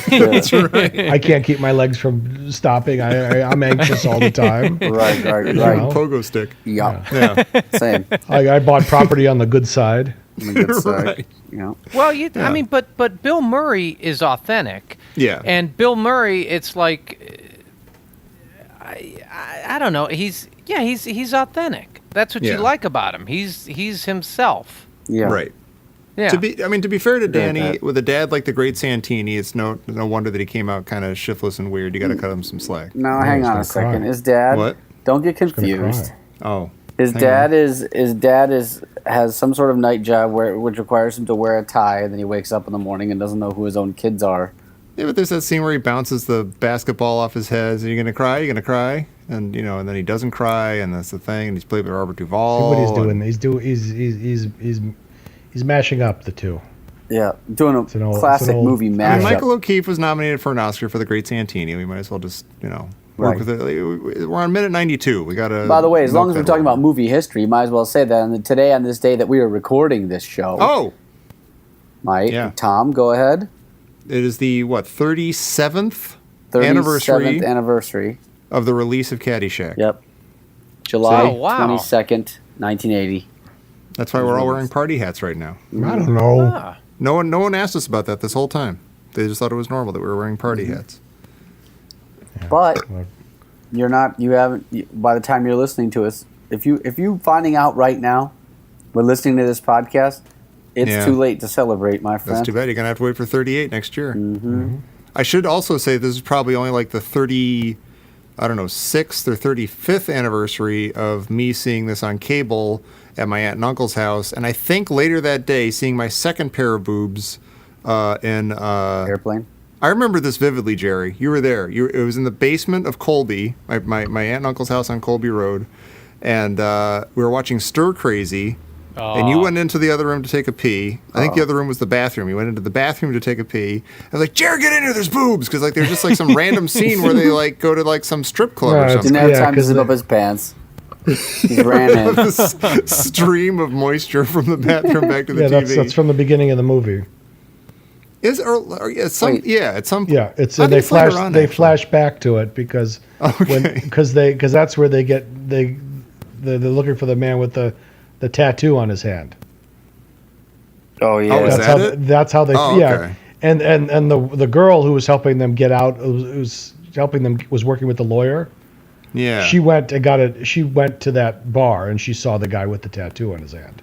That's right. I can't keep my legs from stopping. I'm anxious all the time. Right. know? Pogo stick. Yeah. Yeah. Same. I bought property on the good side. On the good side. Right. Yeah. Well, I mean, but Bill Murray is authentic. Yeah. And Bill Murray, it's like, I don't know. He's authentic. That's what Yeah. you like about him. He's himself. Yeah. Right. Yeah. To be fair to Danny, that. with a dad like the great Santini, it's no wonder that he came out kind of shiftless and weird. You got to cut him some slack. Now, hang on a gonna second. cry. His dad. What? Don't get Gonna confused. cry. Oh, His hang dad on. has some sort of night job which requires him to wear a tie, and then he wakes up in the morning and doesn't know who his own kids are. Yeah, but there's that scene where he bounces the basketball off his head. Are you gonna cry? Are you gonna cry? And and then he doesn't cry, and that's the thing. And he's played with Robert Duvall. See what he's and- doing. He's mashing up the two. Yeah, doing a an old- classic it's an old- movie I mean, mashup. Michael O'Keefe was nominated for an Oscar for the Great Santini. We might as well just work Right. with it. We're on minute 92. We gotta. By the way, as long milk as we're that talking one. about movie history, you might as well say that. And today, on this day that we are recording this show, Oh, Mike, Tom, go ahead. it is the 37th 37th anniversary. of the release of Caddyshack. Yep. July Oh, wow. 22nd, 1980. That's why we're all wearing party hats right now. I don't know. Ah. No one asked us about that this whole time. They just thought it was normal that we were wearing party hats. But Well, you're not. You haven't. By the time you're listening to us, if you finding out right now, we're listening to this podcast, it's Yeah. too late to celebrate, my friend. That's too bad. You're gonna have to wait for 38 next year. Mm-hmm. I should also say this is probably only like the 6th or 35th anniversary of me seeing this on cable at my aunt and uncle's house, and I think later that day seeing my second pair of boobs in. Airplane. I remember this vividly, Jerry. You were there. It was in the basement of Colby, my aunt and uncle's house on Colby Road, and we were watching Stir Crazy. And you went into the other room to take a pee. I think the other room was the bathroom. You went into the bathroom to take a pee. I was like, Jared, get in here. There's boobs. Because like, there's just like some random scene where they like go to like some strip club No, or it's something. Didn't have Yeah, time to 'cause zip up his pants. He ran in. This stream of moisture from the bathroom back to the yeah, TV. that's from the beginning of the movie. At some Wait. Yeah, it's I and think it's later on, they actually. flash back to it because because that's where they're looking for the man with the tattoo on his hand. Oh yeah. Oh, is That's that how it? that's how they Oh, yeah. okay. and the girl who was helping them get out, was working with the lawyer. Yeah. She went and got it. She went to that bar and she saw the guy with the tattoo on his hand.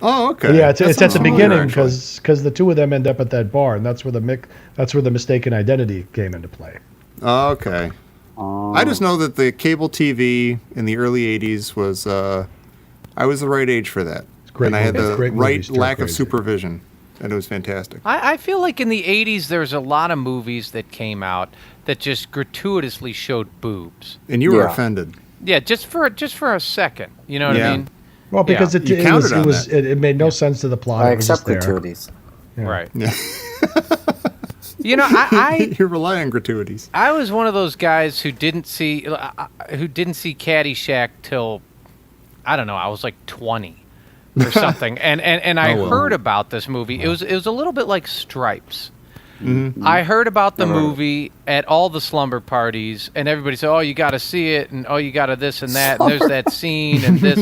Oh, okay. Yeah, it's at the familiar, beginning actually. because the two of them end up at that bar, and that's where the mistaken identity came into play. Oh, okay. I just know that the cable TV in the early '80s was. I was the right age for that, great and I had movies. the Great right movies, too, lack of crazy. supervision, and it was fantastic. I feel like in the 80s there's a lot of movies that came out that just gratuitously showed boobs. And you were Yeah. offended. Yeah, just for a second. You know what Yeah. I mean? Well, because Yeah. it, You it counted was on it was that. it made no sense to the plot. I It was just accept there. gratuities. Right. Yeah. You know, I You rely on gratuities. I was one of those guys who didn't see Caddyshack till I don't know, I was like 20 or something. And I Oh, well. heard about this movie. It was a little bit like Stripes. I heard about the movie at all the slumber parties, and everybody said, "Oh, you got to see it," and "Oh, you got to this and that." And there's that scene and this,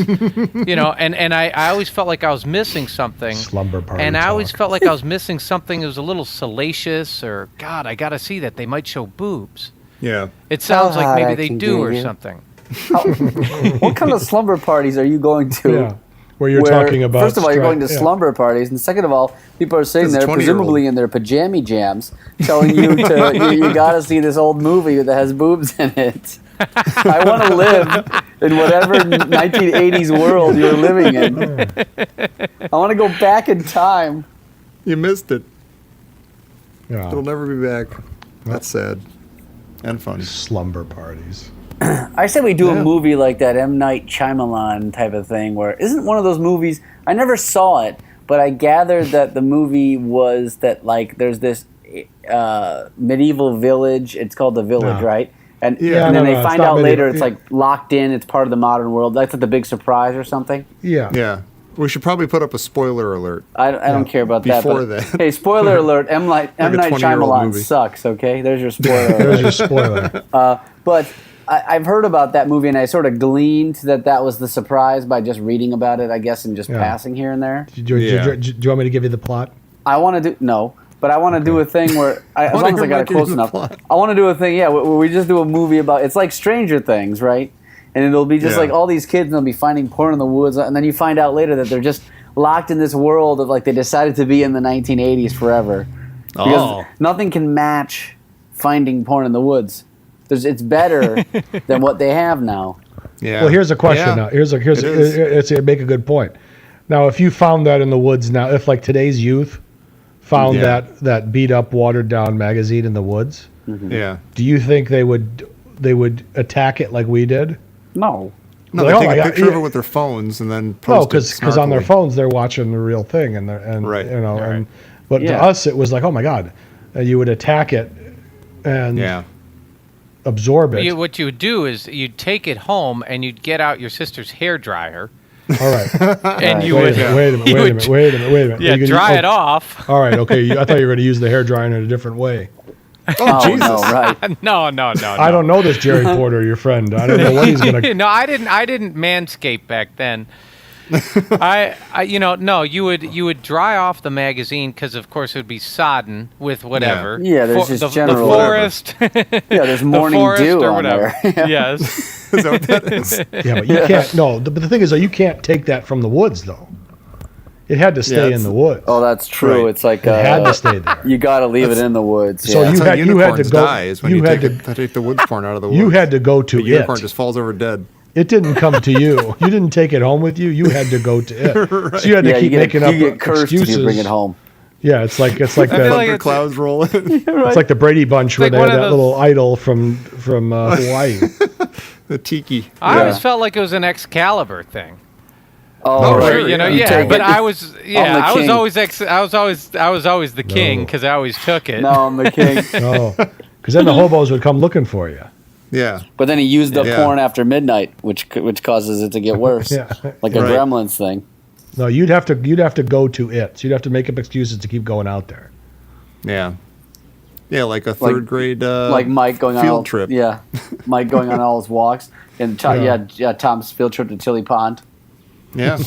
you know. And I always felt like I was missing something. Slumber party And I always talk. felt like I was missing something. It was a little salacious, or God, I got to see that. They might show boobs. Yeah. It sounds How like hot maybe I they can do get or you. something. What kind of slumber parties are you going to? Yeah, where you're talking about. First of all, you're going to yeah. slumber parties, and second of all, people are sitting This is there, 20-year-old. presumably in their pajama jams, telling you you got to see this old movie that has boobs in it. I want to live in whatever 1980s world you're living in. I want to go back in time. You missed it. Yeah. It'll never be back. That's sad. And funny. Slumber parties. I say we do Yeah. a movie like that M. Night Shyamalan type of thing, where isn't one of those movies? I never saw it, but I gathered that the movie was that like there's this medieval village. It's called the Village, No. right? And, Yeah. and then No, they it's find not out later medieval. it's Yeah. like locked in. It's part of the modern world. That's like the big surprise or something. Yeah. Yeah. We should probably put up a spoiler alert. I don't care about Before that. But, that. hey, spoiler alert: M. Night Like a 20-year-old Shyamalan movie. sucks. Okay, there's your spoiler. There's alert. your spoiler. But I've heard about that movie, and I sort of gleaned that was the surprise by just reading about it, I guess, and just Yeah. passing here and there. Do you want me to give you the plot? I want to do no, but I want to do a thing where as Wanna long as I hear got Mike it close give you the enough, plot. I want to do a thing. Yeah, where we just do a movie about. It's like Stranger Things, right? And it'll be just Yeah. like all these kids, and they'll be finding porn in the woods, and then you find out later that they're just locked in this world of like they decided to be in the 1980s forever. Because nothing can match finding porn in the woods. It's better than what they have now. Yeah. Well, here's a question. Yeah. Now, here's It is. it's make a good point. Now, if you found that in the woods now, if like today's youth found Yeah. that beat up, watered down magazine in the woods, Yeah. do you think they would attack it like we did? No. No, Like, they oh take my a God, picture of yeah. it with their phones and then No, post it because on their snarkily. phones they're watching the real thing, and Right. you know, Right. but Yeah. to us it was like, oh my God, and you would attack it and Yeah. absorb it. What you would do is you'd take it home and you'd get out your sister's hair dryer All right. and you Wait would a minute. you Wait a would- minute. Wait a minute. Yeah, You could- dry oh, it off. All right. Okay. I thought you were going to use the hair dryer in a different way. Oh, Jesus. no, right. No. I don't know this Gerry Porter, your friend. I don't know what he's going to. No, I didn't manscape back then. You would dry off the magazine because of course it would be sodden with whatever. Yeah, there's just the general- forest. Yeah, there's the morning forest dew or on whatever. there. Yes. Is that what that is? Yeah, but you can't. No, but the thing is, though, you can't take that from the woods, though. It had to stay in it's- the woods. Oh, that's true. Right. It's like It had to stay there. you got to leave it in the woods. So yeah. you That's how had to unicorns go. die is when you you had take the wood porn out of the woods. You had to go to the it. unicorn just falls over dead. It didn't come to you. You didn't take it home with you. You had to go to it. So you had to Yeah, keep making up you get cursed excuses. if you bring it home. Yeah, it's like feel the like Thunder it's- clouds roll in. it's like the Brady Bunch where like they one had of that those- little idol from Hawaii. The tiki. I always Yeah. felt like it was an Excalibur thing. Oh, right. right. Sure, You know, You yeah, take but it. I was, I'm yeah, the I was king. always the king because I always took it. No, I'm the king. No, because then the hobos would come looking for you. Yeah. But then he used up Yeah. porn after midnight, which causes it to get worse. Yeah. Like a Right. Gremlins thing. No, you'd have to go to it. So you'd have to make up excuses to keep going out there. Yeah. Yeah, like a third grade Like Mike going on field all, trip. Yeah, Mike going on all his walks, and Tom's field trip to Chili Pond. Yeah.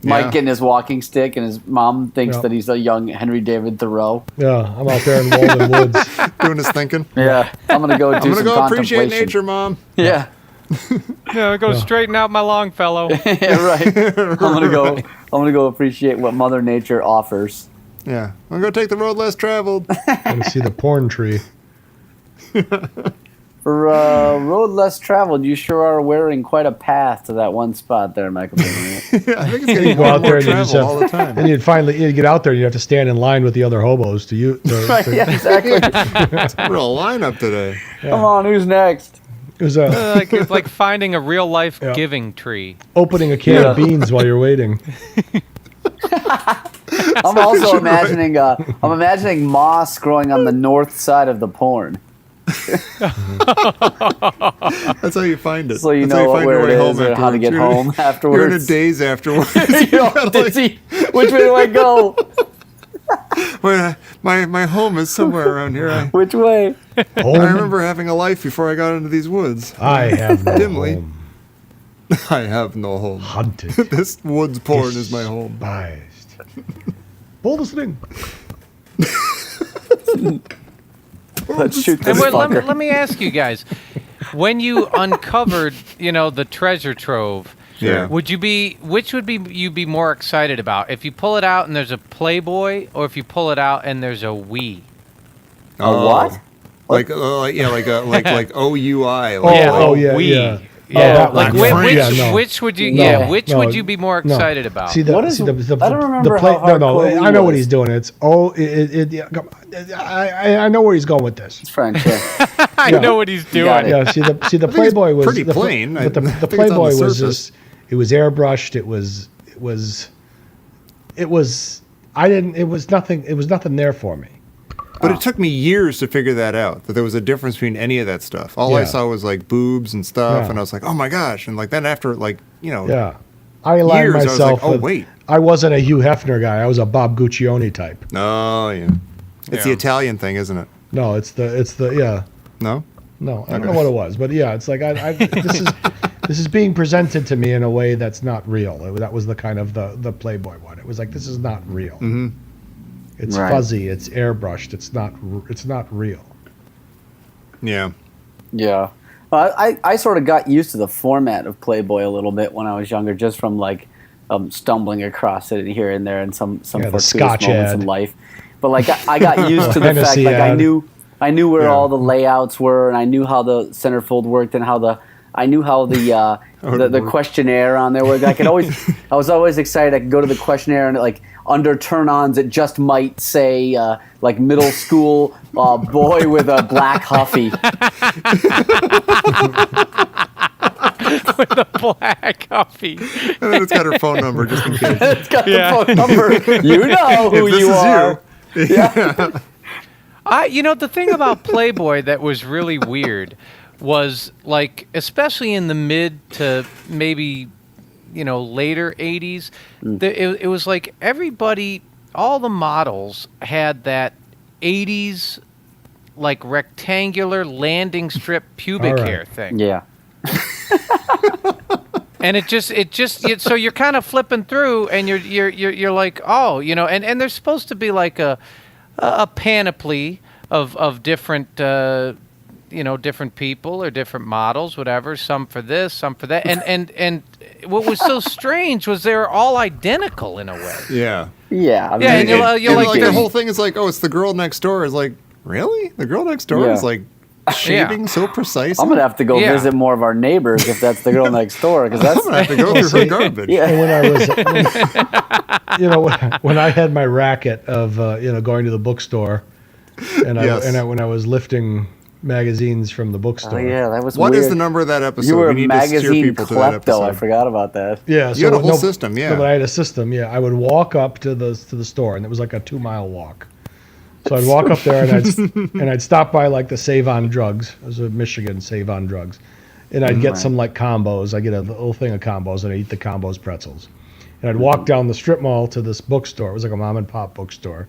Mike Yeah. getting his walking stick, and his mom thinks Yeah. that he's a young Henry David Thoreau. Yeah, I'm out there in Walden Woods. Doing his thinking. Yeah, I'm gonna go do I'm gonna some go appreciate contemplation. nature, Mom. Yeah, Yeah, go straighten out my Longfellow. yeah, right. I'm gonna go appreciate what Mother Nature offers. Yeah, I'm gonna take the road less traveled. And see the porn tree. For road less traveled, you sure are wearing quite a path to that one spot there, Michael. I think it's getting You go more out and there more and you just travel all the have, time. and you'd get out there and you have to stand in line with the other hobos to you. Right, yeah, exactly. Real lineup today. Come on, who's next? It was It's like finding a real life Yeah. giving tree. opening a can of Yeah. beans while you're waiting. I'm also imagining I'm imagining moss growing on the north side of the porn. That's how you find it. So you That's how know find where your it way is or how to afterwards. get You're in a- home afterwards. You're in a daze afterwards. Yo, which way do I go? Wait, my home is somewhere around here. Which way? I Home, remember having a life before I got into these woods. I have no Dimly. home. I have no home. Hunted. This woods porn is my home. Despised. Boldest thing. Let's shoot And this let fucker. me ask you guys, when you uncovered, the treasure trove, Yeah. which would you be more excited about? If you pull it out and there's a Playboy, or if you pull it out and there's a Wii? A what? Like like OUI. Oh, Like, yeah, Wii. yeah. Yeah, that like one. which would you? No, Yeah, which no, would you be more no. excited about? See the, What is- see the I don't remember the play, how no, hardcore I he know what was. he's doing. It's I know where he's going with this. It's French. Yeah. I know what he's doing. got it. Yeah, see the Playboy was pretty the, plain. but the I think it's on Playboy the was surface. just it was airbrushed. It was nothing there for me. But it took me years to figure that out, that there was a difference between any of that stuff. All I Yeah. saw was like boobs and stuff, Yeah. and I was like, oh my gosh. And like then after Yeah, I aligned Years, I was myself. like, oh, with, wait. I wasn't a Hugh Hefner guy. I was a Bob Guccione type. Oh yeah. It's the Yeah. Italian thing, isn't it? No, it's the yeah. No? No, I don't know what it was, but yeah, it's like this is being presented to me in a way that's not real. That was the kind of the Playboy one. It was like this is not real. Mm-hmm. It's Right. fuzzy. It's airbrushed. It's not real. Yeah. Yeah. Well, I sort of got used to the format of Playboy a little bit when I was younger, just from like stumbling across it here and there in some Yeah, the fortuitous Scotch moments ad. in life. But like I got used to the fact, Hennessy like ad. I knew where Yeah. all the layouts were, and I knew how the centerfold worked, and I knew how the questionnaire on there was. I was always excited. I could go to the questionnaire and like under turn-ons, it just might say like middle school boy with a black huffy. With a black coffee. And then it's got her phone number just in case. It's got Yeah. the phone number. You know who If this you is are. The thing about Playboy that was really weird was like, especially in the mid to maybe, later 80s, it was like everybody, all the models had that 80s like rectangular landing strip pubic All right. hair thing. Yeah. And so you're kind of flipping through and you're like, oh, and there's supposed to be like a panoply of different different people or different models, whatever, some for this, some for that. And what was so strange was they were all identical in a way. Yeah. Yeah. I mean, Yeah, and you're And, like, like the there's- whole thing is like, oh, it's the girl next door. Is like, really? The girl next door Yeah. is like shading so precise. I'm gonna have to go Yeah. visit more of our neighbors if that's the girl next door, because I'm that's gonna have to go through her garbage. yeah. And when I was, when I had my racket of going to the bookstore, and Yes. when I was lifting magazines from the Oh bookstore. yeah, that was What weird. is the number of that episode? You were we a need to steer magazine people to that klepto. episode. I forgot about that. Yeah, You had a whole system, yeah. No, but I had a system. Yeah, I would walk up to the store, and it was like a 2-mile walk. So I'd walk up there, and I'd stop by like the Save On Drugs. It was a Michigan Save On Drugs, and I'd get some like combos. I get a little thing of combos, and I eat the combos pretzels. And I'd walk down the strip mall to this bookstore. It was like a mom and pop bookstore,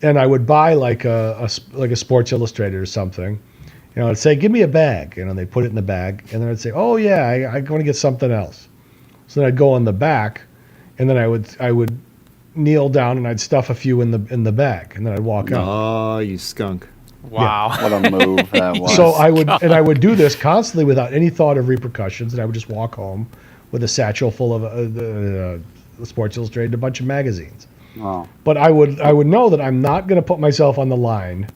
and I would buy like a Sports Illustrated or something. I'd say, give me a bag. They'd put it in the bag. And then I'd say, oh, yeah, I want to get something else. So then I'd go on the back, and then I would kneel down and I'd stuff a few in the bag, and then I'd walk out. Oh, you skunk. Wow. What a move that was. So I would do this constantly without any thought of repercussions, and I would just walk home with a satchel full of the Sports Illustrated, a bunch of magazines. Oh. But I would know that I'm not going to put myself on the line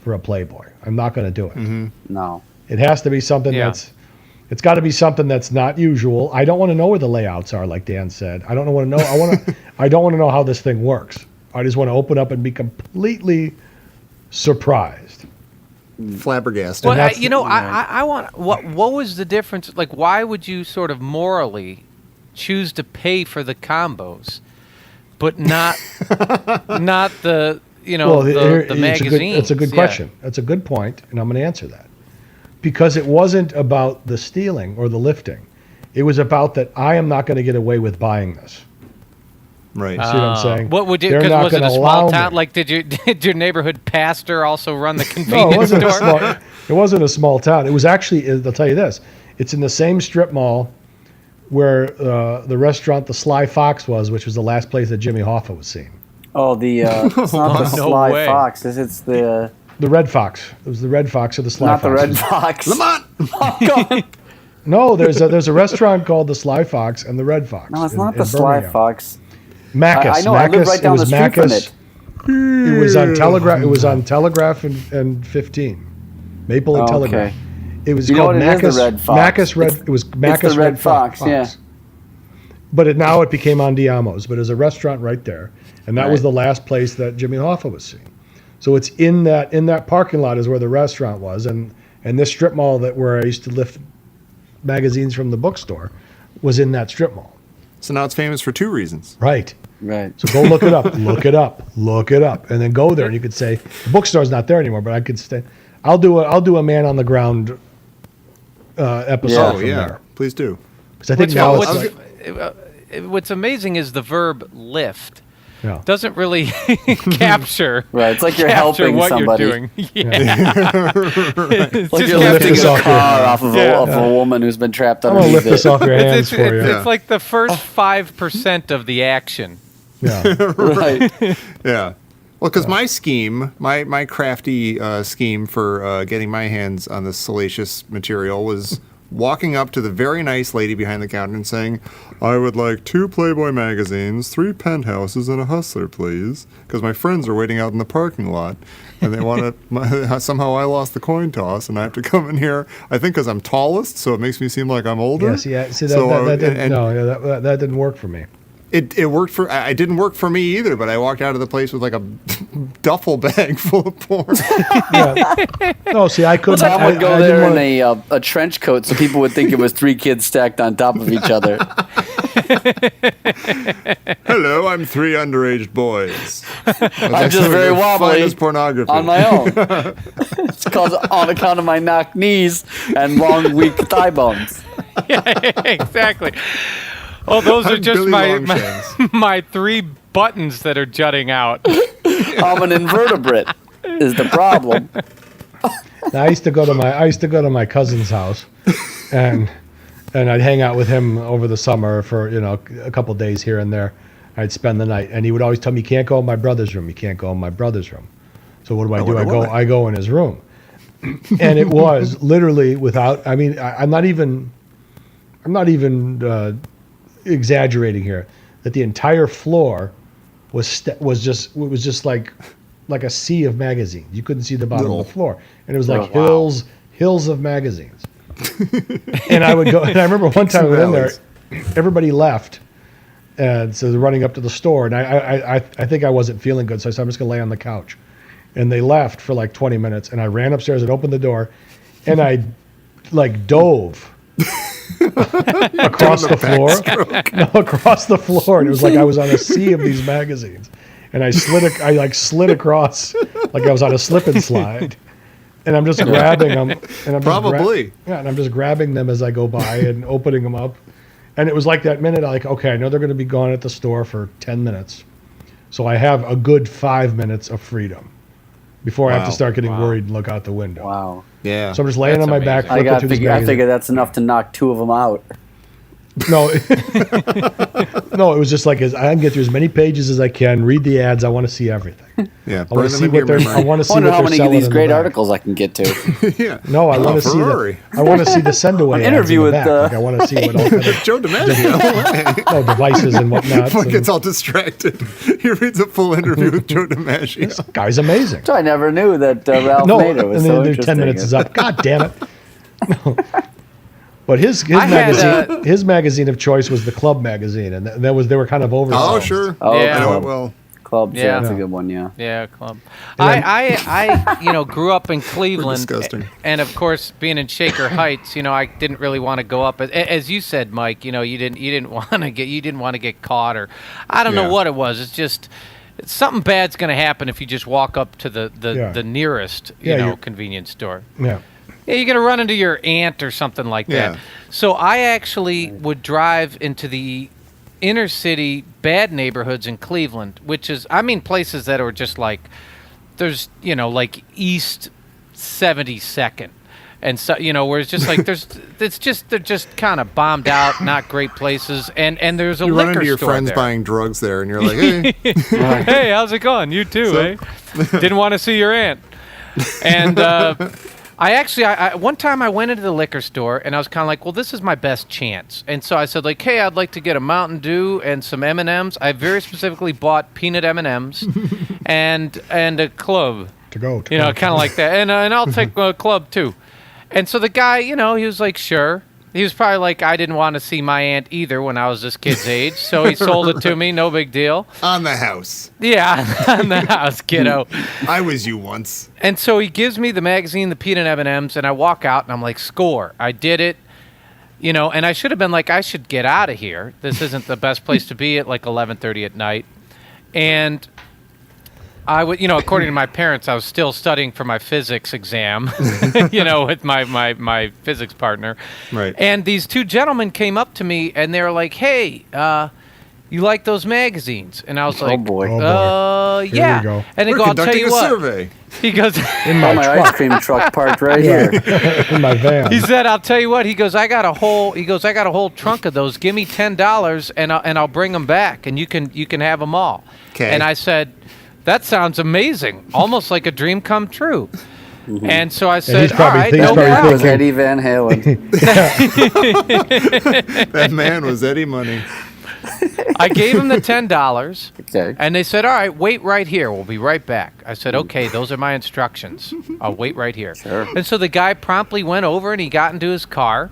for a Playboy. I'm not going to do it. Mm-hmm. No. It has to be something it's got to be something that's not usual. I don't want to know where the layouts are, like Dan said. I don't want to know. I don't want to know how this thing works. I just want to open up and be completely surprised. Flabbergasted. Well, that's I want. What was the difference? Like, why would you sort of morally choose to pay for the combos, but not the the magazines? It's a good question. That's a good point, and I'm going to answer that. Because it wasn't about the stealing or the lifting. It was about that I am not going to get away with buying this. Right. See what I'm saying? What would you? They're Because not was it a gonna small allow town? me. Like, did your neighborhood pastor also run the No, convenience it wasn't a store? small. It wasn't a small town. It was actually. I'll tell you this. It's in the same strip mall where the restaurant The Sly Fox was, which was the last place that Jimmy Hoffa was seen. Oh, it's not the No Sly way. Fox. It's the The Red Fox. It was the Red Fox or the Sly not Fox. the Red Fox. Lamont! No, there's a restaurant called the Sly Fox and the Red Fox. No, it's in- not in the Sly Birmingham. Fox. Macus. I know. I live right down the street from it. It was on Telegraph. It was on Telegraph and 15, Maple and Oh, Telegraph. okay. It was You know called what, it is Macus. the Red Fox. Macus Red. It was Macus the Red Fox, yeah. But now it became Andiamo's. But there's a restaurant right there, and that was the last place that Jimmy Hoffa was seen. So it's in that parking lot is where the restaurant was, and this strip mall where I used to lift magazines from the bookstore was in that strip mall. So now it's famous for two reasons. Right. Right. So go look it up, look it up, and then go there, and you could say the bookstore's not there anymore, but I could stay. I'll do a man on the ground episode Oh, from yeah. there, Please do. because I think now What's, it's what's amazing is the verb lift yeah. doesn't really capture. Right. It's like you're capture helping what somebody. you're doing. Yeah. It's Like just you're lift lifting this a off your car hand. off of a woman who's been trapped I'm gonna underneath lift this it. off your hands for you. it's like the first 5% of the action. Yeah. Right. Yeah. Well, because my scheme, my crafty scheme for getting my hands on this salacious material was walking up to the very nice lady behind the counter and saying, "I would like 2 Playboy magazines, 3 penthouses, and a Hustler, please, because my friends are waiting out in the parking lot, and they want to. Somehow I lost the coin toss, and I have to come in here. I think because I'm tallest, so it makes me seem like I'm older. Yes. Yeah. See that, So, that didn't, and- no, yeah, that didn't work for me. It worked for. It didn't work for me either. But I walked out of the place with like a duffel bag full of porn. Yeah. No, see, I couldn't. Tom would go I there didn't in wanna- a trench coat so people would think it was 3 kids stacked on top of each other. Hello, I'm 3 underage boys. I'm just very wobbly Finest pornography. on my own. It's cause on account of my knocked knees and long, weak thigh bones. Yeah, exactly. Oh, those are I'm just Billy my Longshanks. my 3 buttons that are jutting out. I'm an invertebrate is the problem. I used to go to my cousin's house, and I'd hang out with him over the summer for a couple days here and there. I'd spend the night, and he would always tell me, "You can't go in my brother's room. You can't go in my brother's room." So what do? I go in his room, and it was literally without. I mean, I'm not even exaggerating here. That the entire floor was just like a sea of magazines. You couldn't see the bottom of the floor, and it was like hills of magazines. And I would go, and I remember one time I went in there, everybody left, and so they're running up to the store, and I think I wasn't feeling good, so I said, I'm just gonna lay on the couch, and they left for like 20 minutes, and I ran upstairs and opened the door, and I like dove across the floor, and it was like I was on a sea of these magazines, and I slid across like I was on a slip and slide, and I'm just grabbing them, and I'm Probably. and I'm just grabbing them as I go by and opening them up, and it was like that minute, okay, I know they're going to be gone at the store for 10 minutes, so I have a good 5 minutes of freedom before I have to Wow. start getting worried and look out the window. Wow. Yeah. So I'm just laying That's on my back, amazing. flipping through these I magazines. figure that's enough to knock 2 of them out. No, no, it was just like I can get through as many pages as I can, read the ads. I want to see everything. Yeah, I want to see what they're. I want to see I wonder what how they're many of selling these in the great back. articles I can get to. Yeah. No, I want to see Ferrari. I want to see the send away. An interview ads in the with, back. Like, I want to see what all kind of Joe DiMaggio. devices and whatnot. Mike and gets all distracted. He reads a full interview with Joe DiMaggio. this guy's amazing. So I never knew that Ralph No, Nader was and so then interesting. 10 minutes is up. God damn it. No. But his I had, magazine, his magazine of choice was the Club magazine, and they were kind of over. Oh, sure. Oh, Yeah. I know it Club. well. Club, Yeah. that's a good one, yeah. Yeah, club. And I grew up in Cleveland, disgusting. and of course, being in Shaker Heights, I didn't really want to go up. As you said, Mike, you didn't want to get caught, or I don't know Yeah. what it was. It's just something bad's going to happen if you just walk up to Yeah. the nearest Yeah, convenience store. Yeah. Yeah, you're going to run into your aunt or something like Yeah. that. So I actually would drive into the inner city bad neighborhoods in Cleveland, which is, places that are just like, there's, like East 72nd. And so, where it's just like, they're just kind of bombed out, not great places. And there's a You liquor run into your store friends there. buying drugs there, and you're like, hey. Hey, how's it going? You too, So- eh? Didn't want to see your aunt. And I one time I went into the liquor store and I was kind of like, well, this is my best chance. And so I said, like, hey, I'd like to get a Mountain Dew and some M&Ms. I very specifically bought peanut M&Ms and a club. To go. Kind of like that. And I'll take a club too. And so the guy, he was like, sure. He was probably like, I didn't want to see my aunt either when I was this kid's age, so he sold it to me, no big deal. On the house. Yeah, on the house, kiddo. I was you once. And so he gives me the magazine, the peanut M&Ms, and I walk out and I'm like, score. I did it. And I should have been like, I should get out of here. This isn't the best place to be at like 11:30 at night. And I would, according to my parents, I was still studying for my physics exam, with my physics partner. Right. And these two gentlemen came up to me and they were like, hey, you like those magazines? And I was like, boy. Oh, boy. Here yeah. we go. And they We're go, I'll tell conducting you a what. survey. He goes, In my My truck. ice cream truck parked right here. In my van. he said, I'll tell you what. He goes, I got a whole trunk of those. Give me $10 and I'll bring them back and you can have them all. 'Kay. And I said, that sounds amazing. Almost like a dream come true. And so I said, he's probably all right, thinking- no he's probably That problem. was Eddie Van Halen. That man was Eddie Money. I gave him the $10. Okay. And they said, all right, wait right here. We'll be right back. I said, okay, those are my instructions. I'll wait right here. Sure. And so the guy promptly went over and he got into his car.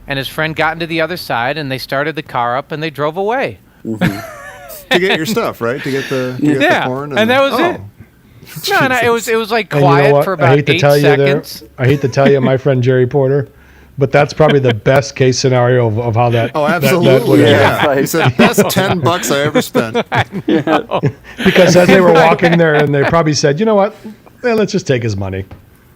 And his friend got into the other side and they started the car up and they drove away. To get your stuff, right? To get the corn. And that was it. No, and it was like And you know quiet what? for I about hate to 8 tell you seconds. I hate to tell you, my friend Gerry Porter, but that's probably the best case scenario of how that. Oh, that absolutely. would have yeah. right. He said, best $10 I ever spent. Because as they were walking there, and they probably said, you know what? Let's just take his money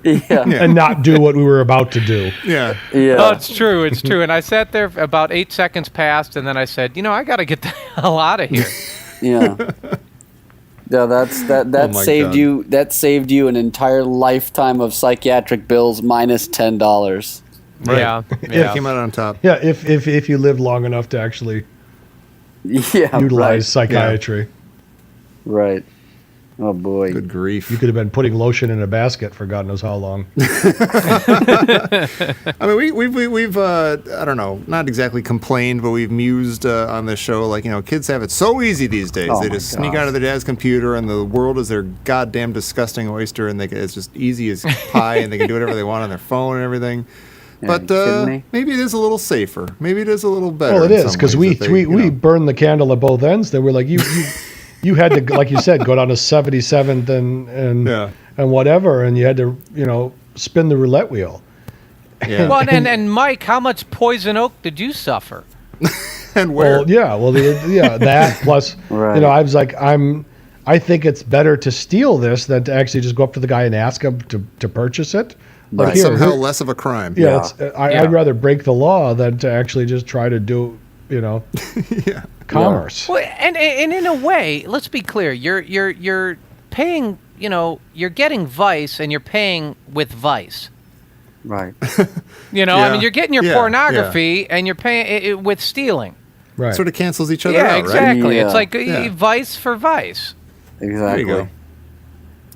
Yeah. and not do what we were about to do. Yeah. Yeah. Oh, it's true. It's true. And I sat there for about 8 seconds passed, and then I said, I got to get the hell out of here. Yeah. Yeah, that Oh my saved God. you. That saved you an entire lifetime of psychiatric bills minus $10. Right. Yeah. Yeah. Came out on top. Yeah, if you lived long enough to actually Yeah. utilize psychiatry, Right. Oh boy. Good grief. you could have been putting lotion in a basket for God knows how long. I mean, we've I don't know, not exactly complained, but we've mused on this show, like, kids have it so easy these days. Oh They my just sneak gosh. out of their dad's computer, and the world is their goddamn disgusting oyster, and it's just easy as pie, and they can do whatever they want on their phone and everything. But you kidding me? maybe it is a little safer. Maybe it is a little better. Well, it in is some because ways we that burned the candle at both ends. They were like you had to, like you said, go down to 77th and Yeah. and whatever, and you had to spin the roulette wheel. Yeah. Well, and Mike, how much poison oak did you suffer? And where? Well, yeah, that plus Right. I was like I think it's better to steal this than to actually just go up to the guy and ask him to purchase it. Like, Right. here, Somehow here- less of a crime. yeah, Yeah. Yeah. I'd rather break the law than to actually just try to do Yeah. commerce. Well, and in a way, let's be clear. You're paying. You're getting vice, and you're paying with vice. Right. You know, I Yeah. mean, you're getting your Yeah, pornography and you're paying it with stealing. Right. Sort of cancels each other Yeah, out, exactly. Yeah. It's like Yeah. vice for vice. right? Exactly. There you go.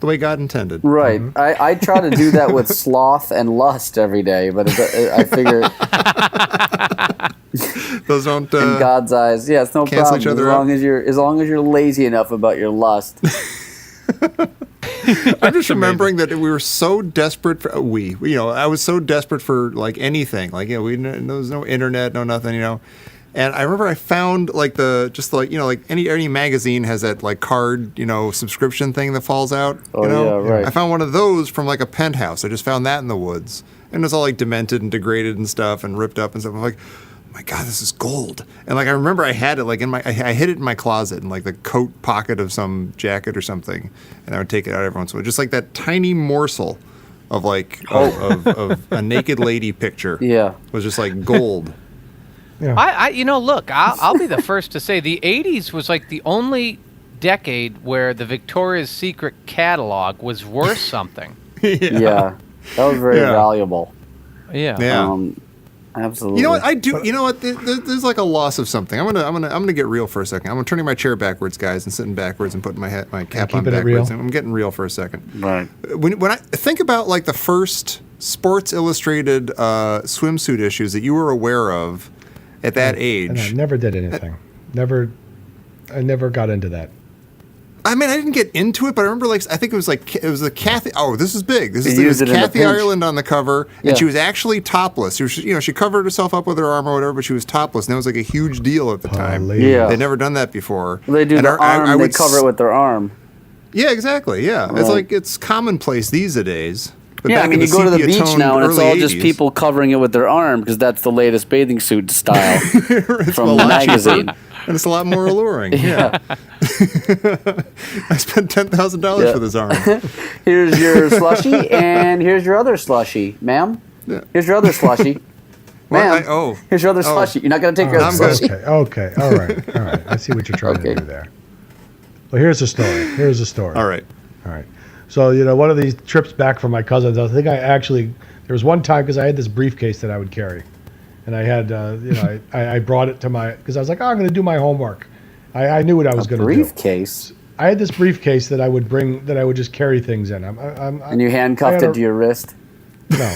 The way God intended. Right. I try to do that with sloth and lust every day, but I figure Those don't. in God's eyes, yeah, it's no cancel problem each as other long out. as long as you're lazy enough about your lust. I'm just remembering that we were so desperate for I was so desperate for like anything, like there was no internet, no nothing, And I remember I found like any magazine has that like card, subscription thing that falls out. Oh, yeah, right. I found one of those from like a penthouse. I just found that in the woods, and it was all like demented and degraded and stuff and ripped up and stuff. I'm like, oh my God, this is gold. And like I remember I had it like I hid it in my closet in like the coat pocket of some jacket or something, and I would take it out every once in a while, just like that tiny morsel of like of a naked lady picture. Yeah. Was just like gold. I look, I'll be the first to say the 80s was like the only decade where the Victoria's Secret catalog was worth something. Yeah. That was very Yeah. valuable. Yeah. Yeah. Absolutely. You know what I do? You know what? There's like a loss of something. I'm gonna get real for a second. I'm turning my chair backwards, guys, and sitting backwards and putting my cap on keeping it backwards. real. And I'm getting real for a second. Right. When I think about like the first Sports Illustrated swimsuit issues that you were aware of at that age, And I never did anything. I never got into that. I mean, I didn't get into it, but I remember I think it was the Kathy. Oh, this is big. This They is used it in a Kathy pinch. Ireland on the cover, Yeah. and she was actually topless. She covered herself up with her arm or whatever, but she was topless, and that was like a huge deal at the time. Holy. Yeah. They'd never done that before. They do And the arm, they would cover it with their arm. Yeah, exactly. Yeah, it's Right. like it's commonplace these days. But Yeah, back I mean, in you go to the beach sepia-toned now, and it's early all just 80s, people covering it with their arm because that's the latest bathing suit style it's from a the lot cheaper, magazine. and it's a lot more alluring. Yeah, I spent $10,000 Yeah. for this arm. Here's your slushie, and here's your other slushie, ma'am. Yeah. Here's your other slushie, Well, ma'am. Here's your other slushie. You're not going to take your I'm other good. slushie. Okay. All right. I see what you're trying Okay. to do there. Well, here's the story. All right. So, one of these trips back from my cousins, I think there was one time because I had this briefcase that I would carry. And I had, I brought it to because I was like, I'm going to do my homework. I knew what I was going to do. Briefcase, I had this briefcase that I would bring, that I would just carry things in. and you handcuffed I had it to your wrist. No.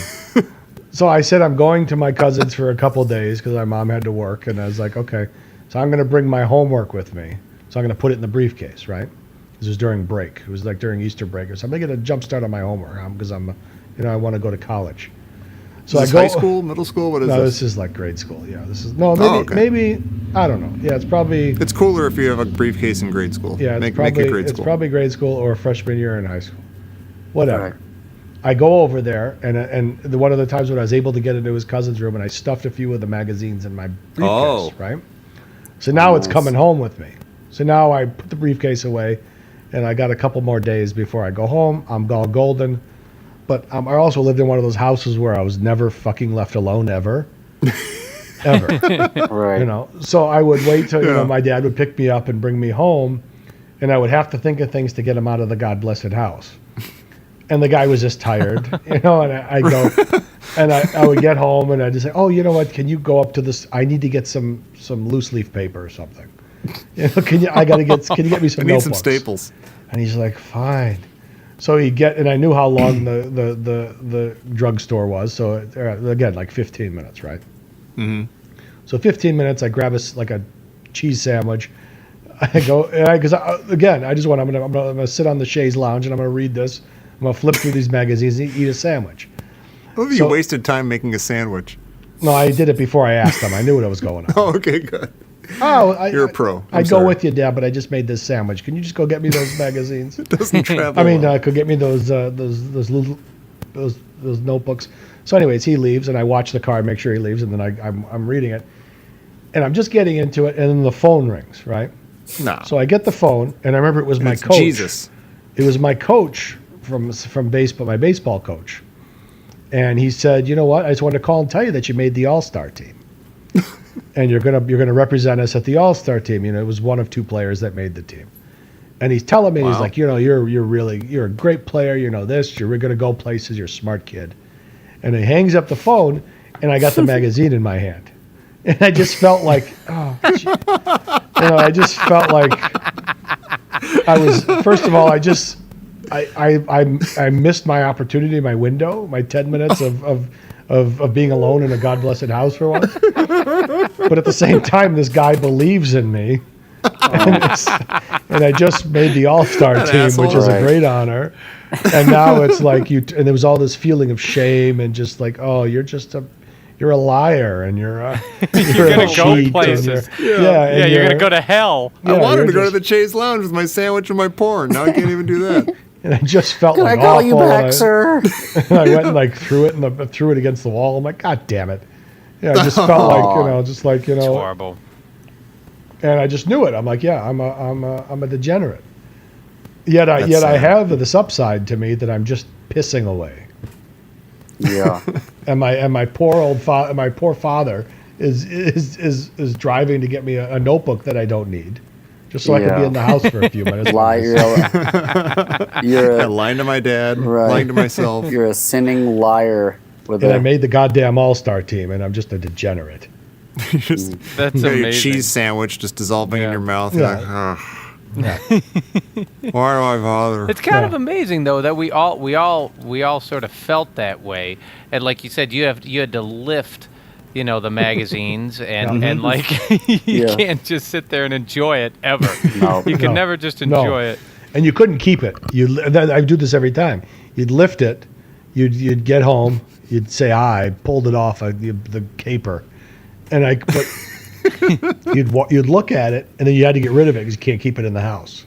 So I said, I'm going to my cousin's for a couple days because my mom had to work. And I was like, okay, so I'm going to bring my homework with me. So I'm going to put it in the briefcase, right? This was during break. It was like during Easter break or something. I'm going to get a jump start on my homework because I want to go to college. So Is this high school, middle school? What is No, this? this is like grade school. Yeah, this is maybe I don't know. Yeah, it's probably It's cooler if you have a briefcase in grade school. yeah, make probably, it grade it's school. probably grade school or freshman year in high school. Whatever. Right. I go over there, and one of the times when I was able to get into his cousin's room, and I stuffed a few of the magazines in my briefcase, Oh. right? So now it's Nice. coming home with me. So now I put the briefcase away, and I got a couple more days before I go home. I'm all golden. But I also lived in one of those houses where I was never fucking left alone, ever. Ever. Right. So I would wait till, Yeah. my dad would pick me up and bring me home, and I would have to think of things to get him out of the God blessed house. And the guy was just tired, and I go, and I would get home, and I'd just say, oh, you know what, can you go up to this, I need to get some loose leaf paper or something. Can you get me some I need some notebooks? staples. And he's like, fine. So and I knew how long the drugstore was. So again, like 15 minutes, right? Mm-hmm. So 15 minutes, I grab a cheese sandwich. I go, because again, I just I'm gonna sit on the chaise lounge and I'm gonna read this. I'm gonna flip through these magazines and eat a sandwich. I love you So- wasted time making a sandwich. No, I did it before I asked him. I knew what was going on. Oh, okay, good. Oh, You're a pro. I I'm go sorry. with you, Dad, but I just made this sandwich. Can you just go get me those magazines? Doesn't travel. I mean, well. could get me those little those notebooks. So, anyways, he leaves, and I watch the car, make sure he leaves, and then I'm reading it, and I'm just getting into it, and then the phone rings, right? Nah. So I get the phone, and I remember it was my It's coach. Jesus. It was my coach from baseball, my baseball coach, and he said, "You know what? I just wanted to call and tell you that you made the All-Star team." And you're gonna represent us at the All-Star team. It was one of two players that made the team. And he's telling me, he's Wow. like, you're a great player. This, you're gonna go places. You're a smart kid. And he hangs up the phone, and I got the magazine in my hand. And I just felt like, I just felt like I was, first of all, I missed my opportunity, my window, my 10 minutes of being alone in a God blessed house for once. But at the same time, this guy believes in me. And I just made the All-Star team, which is a great honor. And now it's like and there was all this feeling of shame and just like, oh, you're a liar and you're gonna go places. You're gonna go to hell. I wanted to go to the Chase Lounge with my sandwich and my porn. Now I can't even do that. And I just felt Can like I call awful. you back, sir? And I went and like threw it against the wall. I'm like, God damn it! Yeah, I just felt like It's horrible. And I just knew it. I'm like, yeah, I'm a degenerate. Yet I have this upside to me that I'm just pissing away. Yeah. And my poor father is driving to get me a notebook that I don't need, just so I can be in the house for a few minutes. You're lying to my dad, lying to myself. You're a sinning liar. I made the goddamn All-Star team, and I'm just a degenerate. That's amazing. Cheese sandwich just dissolving in your mouth. You're like, why do I bother? It's kind of amazing though that we all sort of felt that way, and like you said, you had to lift, the magazines, and like you can't just sit there and enjoy it ever. No, you can never just enjoy it. And you couldn't keep it. I do this every time. You'd lift it, you'd get home, you'd say, I pulled it off the caper, but you'd look at it, and then you had to get rid of it because you can't keep it in the house.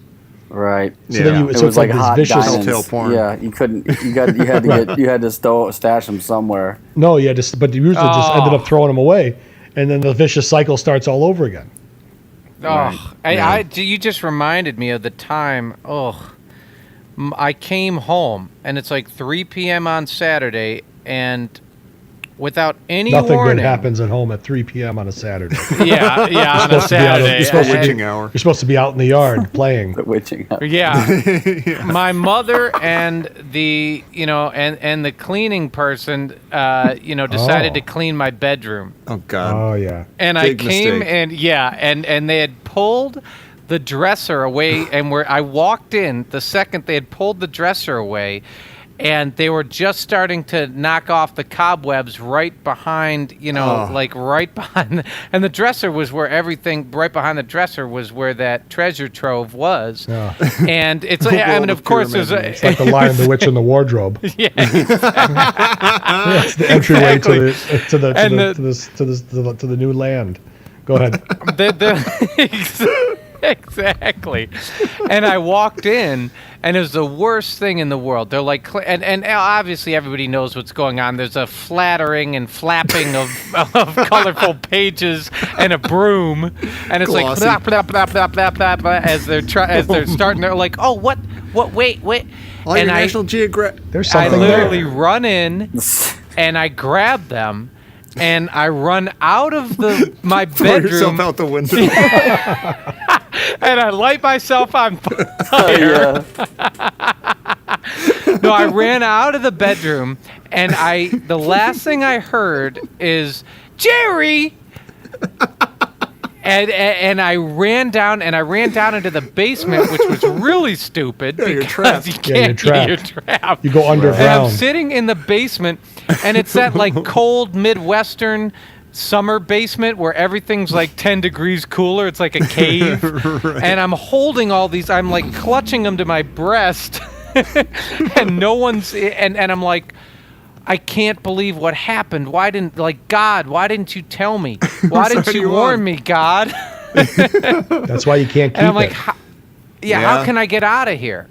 Right. So then it was like this hot vicious diamonds. porn. Yeah, you couldn't. You had to stash them somewhere. No, you had to, but you usually just ended up throwing them away, and then the vicious cycle starts all over again. You just reminded me of the time. I came home, and it's like 3 p.m. on Saturday, and without any Nothing warning, good happens at home at 3 p.m. on a Saturday. on a Saturday. You're You're supposed to be out in the yard playing. The witching hour. Yeah. My mother and the and the cleaning person decided to clean my bedroom. Oh God. Oh yeah. And Big I came mistake. and they had pulled the dresser away, and where I walked in the second they had pulled the dresser away, and they were just starting to knock off the cobwebs right behind, right behind. And the dresser was where everything, right behind the dresser was where that treasure trove was. Yeah. And it's, of course, there's It's like the Lion, the Witch, and the Wardrobe. Yeah. Yeah, it's the entryway to the new land. Go ahead. Exactly. And I walked in, and it was the worst thing in the world. They're like, and obviously everybody knows what's going on. There's a flattering and flapping of colorful pages and a broom, and it's Glossy. like blah, blah, blah, blah, blah, blah, as they're starting. They're like, oh, what, wait. All your National Geographic. There's I something literally there. run in, and I grab them, and I run out of my Throw bedroom. yourself out the window. And I light myself on fire. Yeah. No, I ran out of the bedroom, and the last thing I heard is, Gerry! And I ran down into the basement, which was really stupid. Yeah, you're because trapped. you Yeah, can't you're you're trapped. You go And I'm underground. sitting in the basement, and it's that like cold Midwestern summer basement where everything's like 10 degrees cooler. It's like a cave. Right. And I'm holding all these, I'm like clutching them to my breast, and no one's, and I'm like, I can't believe what happened. Why didn't you tell me? Why didn't you warn me, God? That's why you can't keep And I'm like, it. how can I get out of here?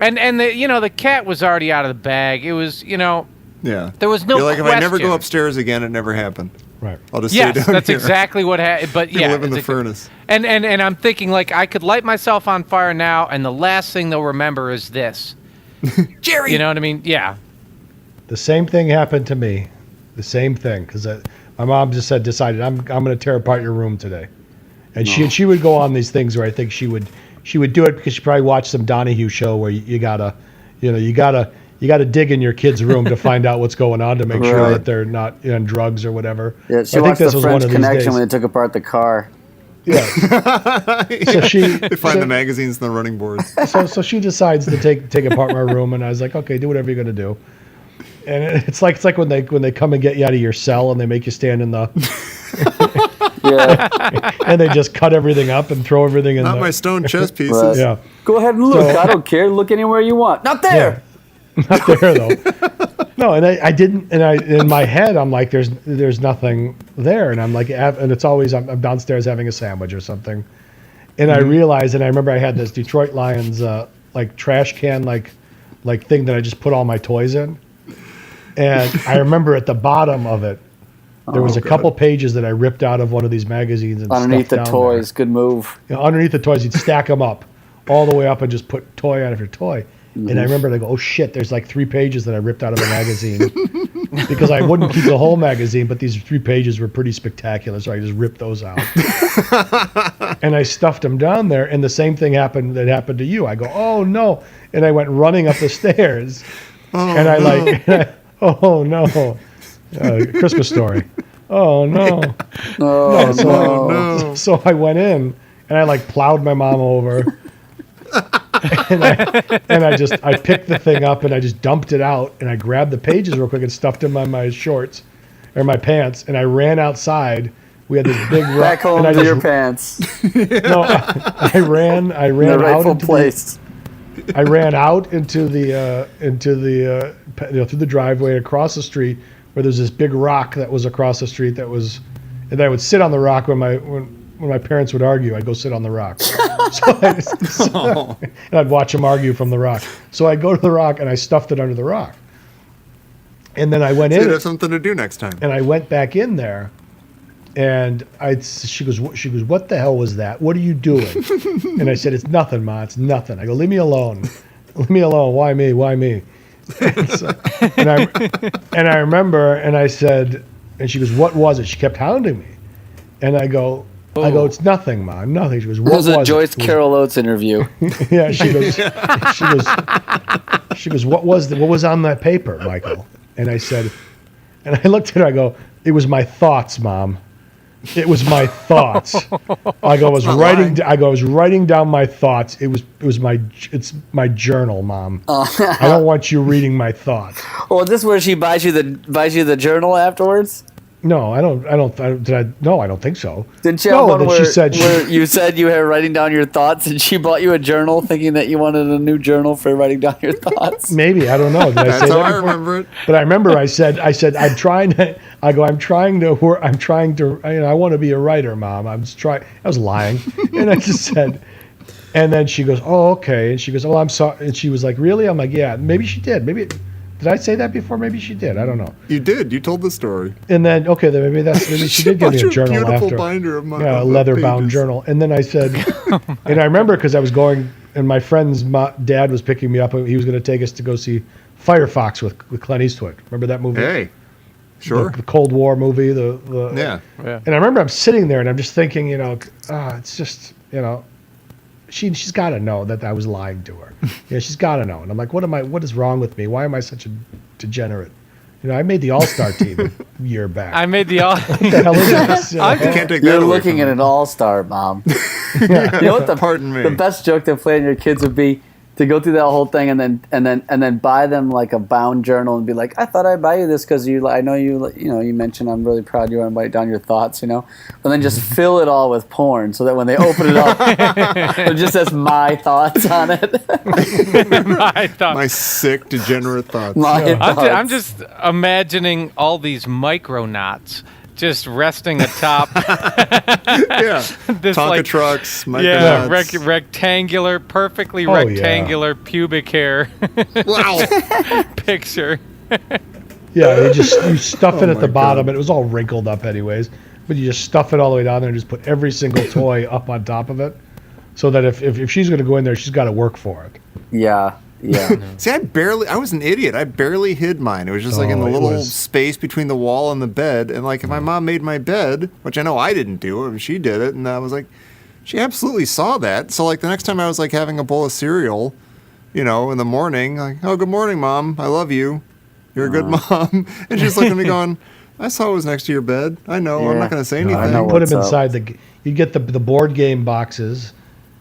And the cat was already out of the bag. It was, Yeah. there was no You're like, if I never go question. upstairs again, it never happened. Right. I'll just stay down Yes, that's here. exactly what happened. But You yeah, live in the it's furnace. And I'm thinking like I could light myself on fire now, and the last thing they'll remember is this. Gerry! You know what I mean? Yeah. The same thing happened to me. The same thing, because my mom just decided I'm going to tear apart your room today, and she would go on these things where I think she would do it because she probably watched some Donahue show where you gotta you got to dig in your kid's room to find out what's going on to make sure Right. that they're not on drugs or whatever. Yeah, she I think watched this the was one French of these Connection days. when they took apart the car. Yeah. So she They find the magazines and the running boards. so she decides to take apart my room, and I was like, okay, do whatever you're gonna do. And it's like when they come and get you out of your cell and they make you stand in the Yeah. and they just cut everything up and throw everything in Not the my stone chess pieces. Right. yeah. Go ahead and look. So- I don't care. Look anywhere you want. Not there. Not there though. No, and I didn't, and I in my head I'm like, there's nothing there, and I'm like, and it's always I'm downstairs having a sandwich or something, and I realized, and I remember I had this Detroit Lions like trash can like thing that I just put all my toys in, and I remember at the bottom of it there was a couple pages that I ripped out of one of these magazines and Underneath the stuffed down toys. Good move. there. You know, underneath the toys, you'd stack them up all the way up and just put toy out of your toy. And I remember I go, oh shit, there's like 3 pages that I ripped out of a magazine because I wouldn't keep the whole magazine, but these 3 pages were pretty spectacular, so I just ripped those out. And I stuffed them down there, and the same thing happened to you. I go, oh no, and I went running up the stairs, and I oh no, Christmas Story. Oh no. Oh, So, so I went in and I like plowed my mom over. and I picked the thing up and I just dumped it out and I grabbed the pages real quick and stuffed them on my shorts or my pants and I ran outside. We had this big rock. Back home and I to your just, pants. no, I ran In the out rightful into place. I ran out into the through the driveway across the street where there's this big rock that was across the street and I would sit on the rock when my parents would argue. I'd go sit on the rock. And I'd watch them argue from the rock. So I'd go to the rock and I stuffed it under the rock. And then I went So you'd in have something to do next time. and I went back in there and she goes, what the hell was that? What are you doing? And I said, it's nothing, Ma. It's nothing. I go, leave me alone. Leave me alone. Why me? Why me? And I remember, and I said, and she goes, what was it? She kept hounding me. And I go, it's nothing, Ma. Nothing. She goes, what It was a it? Joyce Carol Oates interview. Yeah, she goes, what was on that paper, Michael? And I said, and I looked at her, I go, it was my thoughts, Mom. It was my thoughts. I go, I was writing down my thoughts. It's my journal, Mom. I don't want you reading my thoughts. Well, is this where she buys you the journal afterwards? No, I don't think so. Didn't she have one that where, she said where you said you were writing down your thoughts and she bought you a journal thinking that you wanted a new journal for writing down your thoughts? maybe, I don't know. Did I That's say how that I before? remember it. But I remember I said, I'm trying to, I want to be a writer, Mom. I was lying. And I just said, and then she goes, oh, okay. And she goes, oh, I'm sorry. And she was like, really? I'm like, yeah, maybe she did. Did I say that before? Maybe she did. I don't know. You did. You told the story. And then, okay, then maybe she did give me a journal beautiful after. binder of my Yeah, a leather-bound journal. And then I said, and I remember because I was going, and my friend's dad was picking me up, and he was going to take us to go see Firefox with Clint Eastwood. Remember that movie? Hey, sure. The Cold War movie. Yeah. And I remember I'm sitting there, and I'm just thinking, it's just, she's got to know that I was lying to her. Yeah, she's got to know. And I'm like, what is wrong with me? Why am I such a degenerate? I made the All-Star team a year back. I made the all. What the hell is this? You can't take that You're away looking from at me. an all-star, Mom. You know what Pardon me. the best joke to play on your kids would be to go through that whole thing and then buy them like a bound journal and be like, I thought I'd buy you this because I know you mentioned I'm really proud you want to write down your thoughts, and then just fill it all with porn so that when they open it up, it just says my thoughts on it. I thought. My sick, degenerate thoughts. I'm just imagining all these micronauts just resting atop Yeah. this Tonka trucks, yeah, micronauts. rectangular, perfectly Oh, yeah. rectangular pubic hair Wow. picture. Yeah, you stuff it at my the bottom, God. and it was all wrinkled up anyways. But you just stuff it all the way down there and just put every single toy up on top of it, so that if she's going to go in there, she's got to work for it. Yeah. See, I was an idiot. I barely hid mine. It was just like in the Oh, it little was- space between the wall and the bed. And like if my mom made my bed, which I know I didn't do, and she did it, and I was like, she absolutely saw that. So like the next time I was like having a bowl of cereal, in the morning, like, oh, good morning, Mom. I love you. You're a good mom. And she's looking at me going, I saw it was next to your bed. I know. I'm not going to say anything. I know You put what's them up. inside you get the board game boxes,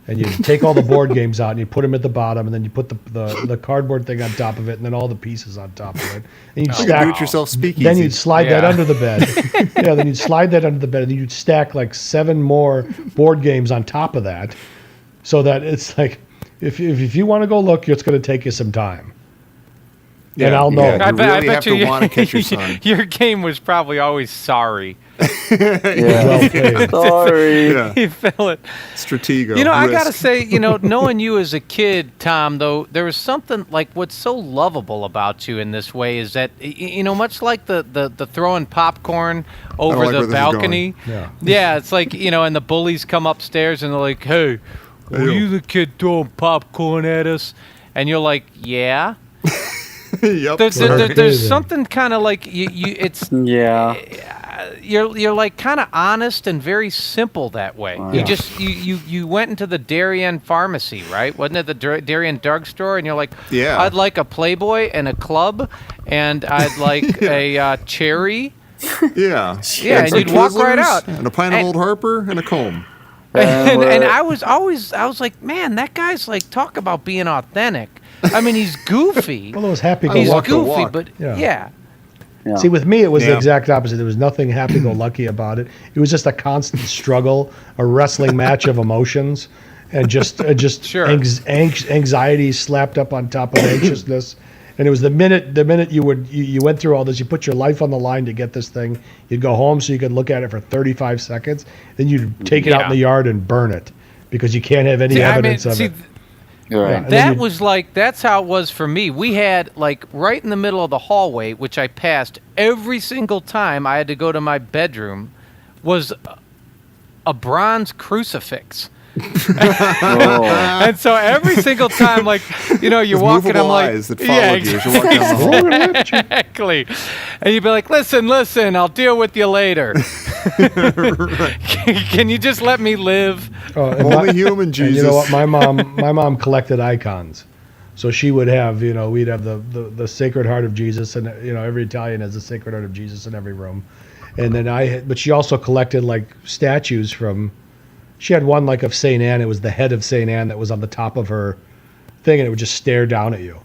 and you take all the board games out and you put them at the bottom, and then you put the cardboard thing on top of it, and then all the pieces on top of it. And you Like a do-it-yourself speakeasy. Then you'd slide that Yeah. under the bed. Yeah, then you'd slide that under the bed, and then you'd stack like 7 more board games on top of that, so that it's like, if you want to go look, it's going to take you some time. Yeah, and I'll know. yeah, I you bet, really I have bet to you, want to catch your son. your game was probably always sorry. Yeah. Well played. Sorry. Yeah. You feel it. Stratego. I risk. gotta say, knowing you as a kid, Tom, though, there was something like what's so lovable about you in this way is that, much like the throwing popcorn over like where the this is going. balcony. Yeah. It's like, and the bullies come upstairs and they're like, hey, were you the kid throwing popcorn at us? And you're like, yeah. Yep. There's something kind of like it's Yeah. you're like kind of honest and very simple that way. Wow. You Yeah. just you went into the Darien pharmacy, right? Wasn't it the Darien drugstore? And you're like, Yeah. I'd like a Playboy and a club, and I'd like a cherry. Yeah. Yeah, and some you'd walk right Twizzlers, out. And a pint of And- Old Harper and a comb. And I was like, man, that guy's like, talk about being authentic. I mean, he's goofy. Well, it was happy I go He's walk lucky. the goofy, walk. but Yeah. yeah. Yeah. See, with me, it was the Yeah. exact opposite. There was nothing happy-go-lucky about it. It was just a constant struggle, a wrestling match of emotions, and just Sure. anxiety slapped up on top of anxiousness. And it was the minute you went through all this, you put your life on the line to get this thing. You'd go home so you could look at it for 35 seconds. Then you'd take it out in the yard and burn it because you can't have any evidence of it. You're right. And then That you- was like, that's how it was for me. We had like right in the middle of the hallway, which I passed every single time I had to go to my bedroom, was a bronze crucifix. Oh. And so every single time, like, you're With walking, I'm movable like, eyes that followed you as you walk down the hall. exactly. And you'd be like, listen, I'll deal with you later. Can you just let me live? and Only human And Jesus. you know what? My mom collected icons. So she would have, we'd have the Sacred Heart of Jesus, and every Italian has the Sacred Heart of Jesus in every room. And then but she also collected like statues from. She had one like of Saint Anne. It was the head of Saint Anne that was on the top of her thing, and it would just stare down at you.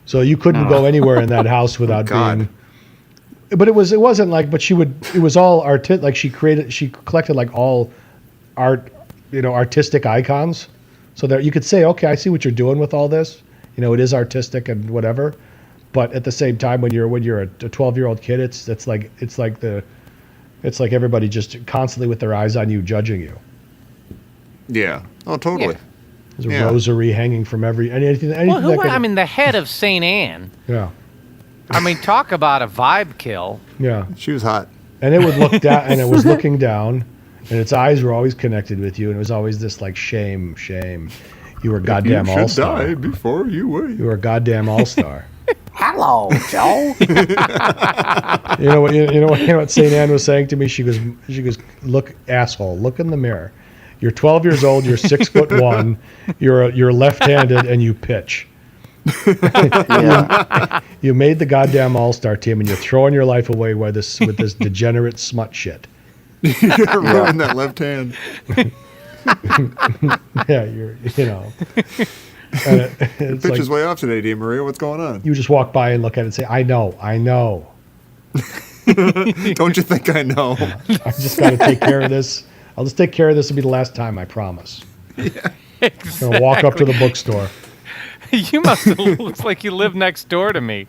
So you couldn't go anywhere in that house without God. being. But it wasn't like. But she would. It was all like she collected like all art, artistic icons, so that you could say, okay, I see what you're doing with all this. It is artistic and whatever. But at the same time, when you're a 12-year-old kid, it's like everybody just constantly with their eyes on you, judging you. Yeah. Oh, totally. Yeah. There's a Yeah. rosary hanging from anything Well, that could, the head of St. Anne. yeah, I mean, talk about a vibe kill. yeah. She was hot. And it would look down, and it was looking down, and its eyes were always connected with you, and it was always this like shame. You were a goddamn you should all-star. die before you wait. You were a goddamn all-star. Hello, Joe. You know what Saint Anne was saying to me? She goes, look, asshole, look in the mirror. You're 12 years old. You're 6'1". You're left-handed, and you pitch. Yeah. You made the goddamn all-star team, and you're throwing your life away with this degenerate smut shit. Ruined that left hand. Yeah, And it's Pitch like, is way off today, Di Maria. What's going on? you just walk by and look at it and say, I know. Don't you think I know? I just got to take care of this. I'll just take care of this. It'll be the last time, I promise. I'm going to walk up to the bookstore. You must have looks like you live next door to me.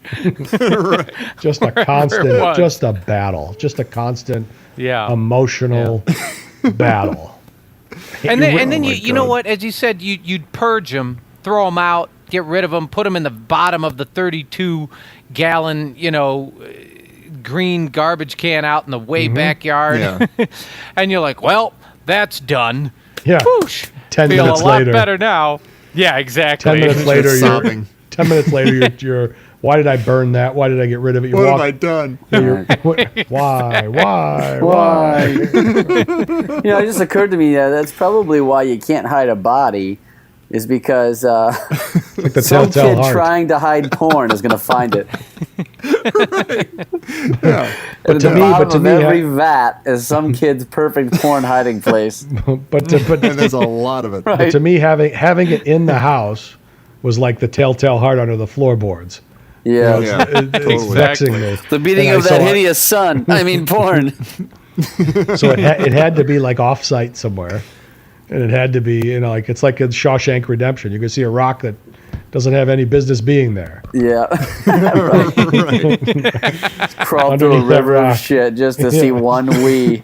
Just a it constant, was. just a battle. Just a constant Yeah. emotional battle. And then my you know God. what? As you said, you'd purge them, throw them out, get rid of them, put them in the bottom of the 32-gallon, green garbage can out in the way backyard. Yeah. And you're like, well, that's done. Yeah. Whoosh. 10 Feel minutes a lot later. better now. Yeah, exactly. 10 minutes later, Just you're sobbing. 10 minutes later, you're. Why did I burn that? Why did I get rid of it? You What have walk- I done? Why? Why? It just occurred to me that that's probably why you can't hide a body, is because Like the some telltale kid heart. trying to hide porn is going to find it. But At to the me, bottom of I- every vat is some kid's perfect porn hiding place. but And there's a lot of it. Right. to me, having it in the house was like the telltale heart under the floorboards. Yeah. Yeah, It's totally. vexing me. The beating And of I that saw it. hideous sun. I mean, porn. So it had to be like off-site somewhere, and it had to be, like it's like in Shawshank Redemption. You can see a rock that doesn't have any business being there. Yeah. Crawl through a Underneath that river of rock. shit just to see one wee.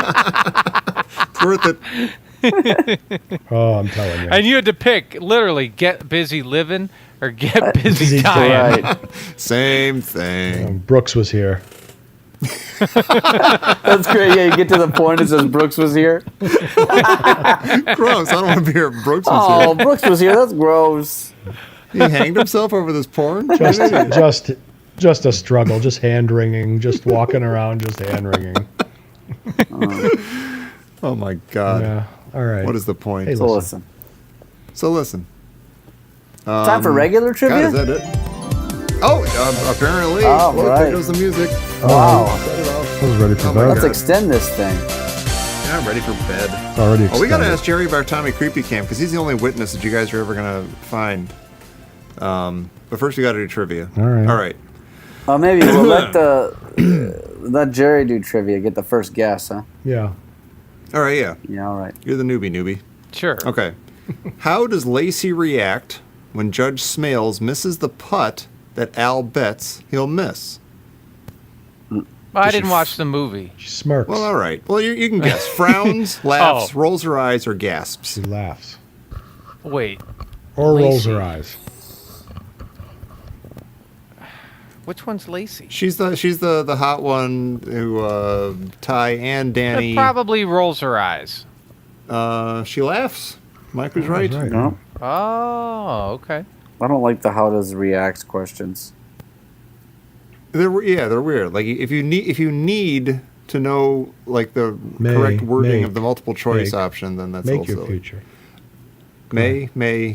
It's worth it. Oh, I'm telling you. And you had to pick literally get busy living or get busy busy dying. Right. Same thing. Brooks was here. That's great. Yeah, you get to the point it says Brooks was here. Gross. I don't want to be here. if Brooks was Oh, Brooks was here. That's gross. here. He hanged himself over this porn. Just a struggle, just hand wringing, just walking around, just hand wringing. Oh my God. Yeah. All right. What is the point? Hey, So listen. listen. So listen. Time for regular trivia? God, is that it? Oh, apparently. Oh, Look, right. there goes the music. Wow. Set it off. I was ready for Oh my bed. Let's God. extend this thing. Yeah, I'm ready for bed. It's already Oh, we got to extended. ask Gerry about Tommy Creepy Camp because he's the only witness that you guys are ever going to find. But first, we got to do trivia. All right. All right. Maybe we'll let Jerry do trivia. Get the first guess, huh? Yeah. All right, yeah. Yeah, all right. You're the newbie. Sure. Okay. How does Lacey react when Judge Smales misses the putt that Al bets he'll miss? I didn't watch the movie. She smirks. Well, all right. Well, you can guess. Frowns, laughs, rolls her eyes, or gasps. She laughs. Wait, Or rolls Lacey. her eyes. which one's Lacey? She's the hot one who Ty and Danny. It probably rolls her eyes. She laughs. Mike was right. Right. No, Oh, okay. I don't like the how does react questions. They're weird. Like if you need to know like the correct wording of the multiple choice option, then that's Make also your future. May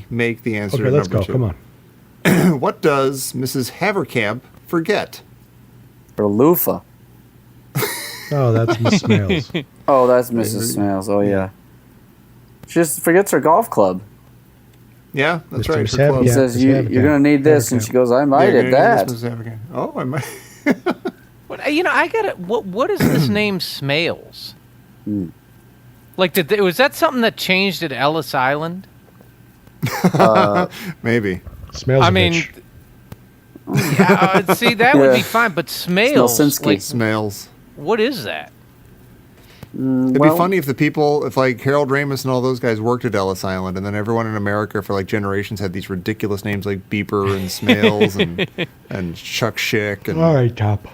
make the answer. Okay, let's number go. 2. Come on. What does Mrs. Haverkamp forget? Or loofah. Oh, that's Miss Smales. Oh, that's Mrs. Smales. Oh, yeah. She just forgets her golf club. Yeah, that's Mr. right. Miss Her club. Haverkamp. Yeah, Says Miss you're Haverkamp. going to need this. And Haverkamp. she goes, I might Yeah, at that. Mrs. Haverkamp. Oh, I might. What I got it. What is this name Smales? Like, was that something that changed at Ellis Island? Maybe. Smales. I a mean, bitch. yeah, see that would be Yeah. fine, but Smales, Smelsinski. like, Smales. what is that? It'd Well- be funny if like Harold Ramis and all those guys worked at Ellis Island, and then everyone in America for like generations had these ridiculous names like Beeper and Smales and Chuck Schick and. All right, top.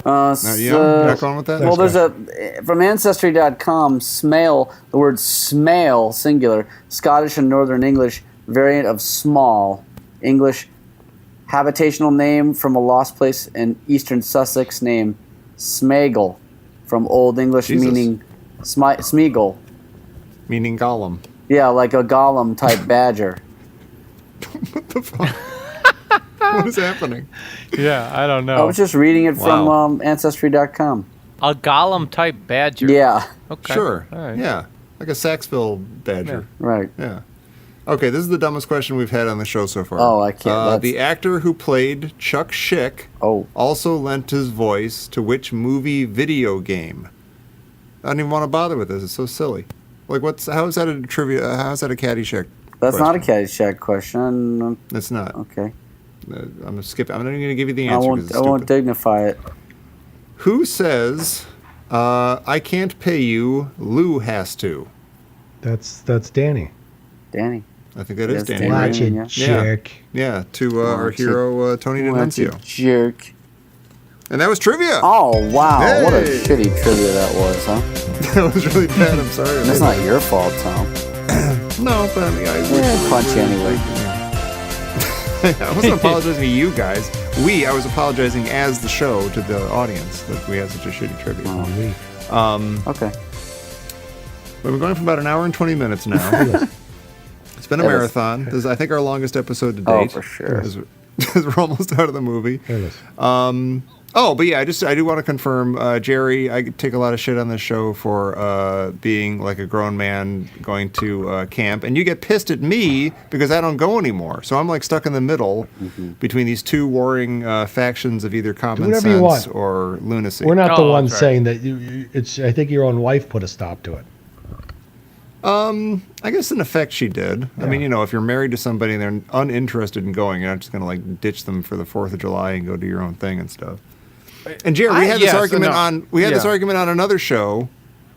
No, you're not going with that? Well, there's from Ancestry.com, smale, the word smale, singular, Scottish and Northern English variant of small, English habitational name from a lost place in eastern Sussex named Smeagol, from Old English Jesus. meaning Smeagol. Meaning Gollum. Yeah, like a golem type badger. What the fuck? What is happening? Yeah, I don't I know. was just reading it Wow. from Ancestry.com. A Gollum type badger. Yeah, Okay. Sure. All right. Yeah. Like a Saxville badger. right. Yeah. Okay, this is the dumbest question we've had on the show so far. Oh, I can't- that's- The actor who played Chuck Schick Oh. also lent his voice to which movie video game? I don't even want to bother with this. It's so silly. Like, how is that a trivia? How is that a Caddyshack? That's question? not a Caddyshack question. It's not. Okay. I'm gonna skip. I'm not even gonna give you the I answer won't, because it's I won't stupid. dignify it. Who says, "I can't pay you, Lou has to"? That's Danny. Danny. I think that is Yes, Danny. Danny. Right? Watch it, Yeah. chick. Yeah, to our Watch it. hero Tony That's a D'Annunzio, jerk. and that was trivia. Oh, wow. What a Hey. shitty trivia that was, huh? That was really bad. I'm sorry. That's not your fault, Tom. No, but I mean, Punch you anyway. I wasn't apologizing to you guys. I was apologizing as the show to the audience that we had such a shitty trivia. Oh, we. Okay. We've been going for about an hour and 20 minutes now. It's been a marathon. This is, I think, our longest episode to date. Oh, for sure. Because we're almost out of the movie. There it is. But yeah, I do want to confirm, Jerry, I take a lot of shit on this show for being like a grown man going to camp, and you get pissed at me because I don't go anymore. So I'm like stuck in the middle between these two warring factions of either common sense or lunacy. We're not the ones right. saying that. It's. I think your own wife put a stop to it. I guess in effect she did. Yeah. I mean, if you're married to somebody and they're uninterested in going, you're not just going to like ditch them for the 4th of July and go do your own thing and stuff. And Jerry, we had this argument this argument on another show,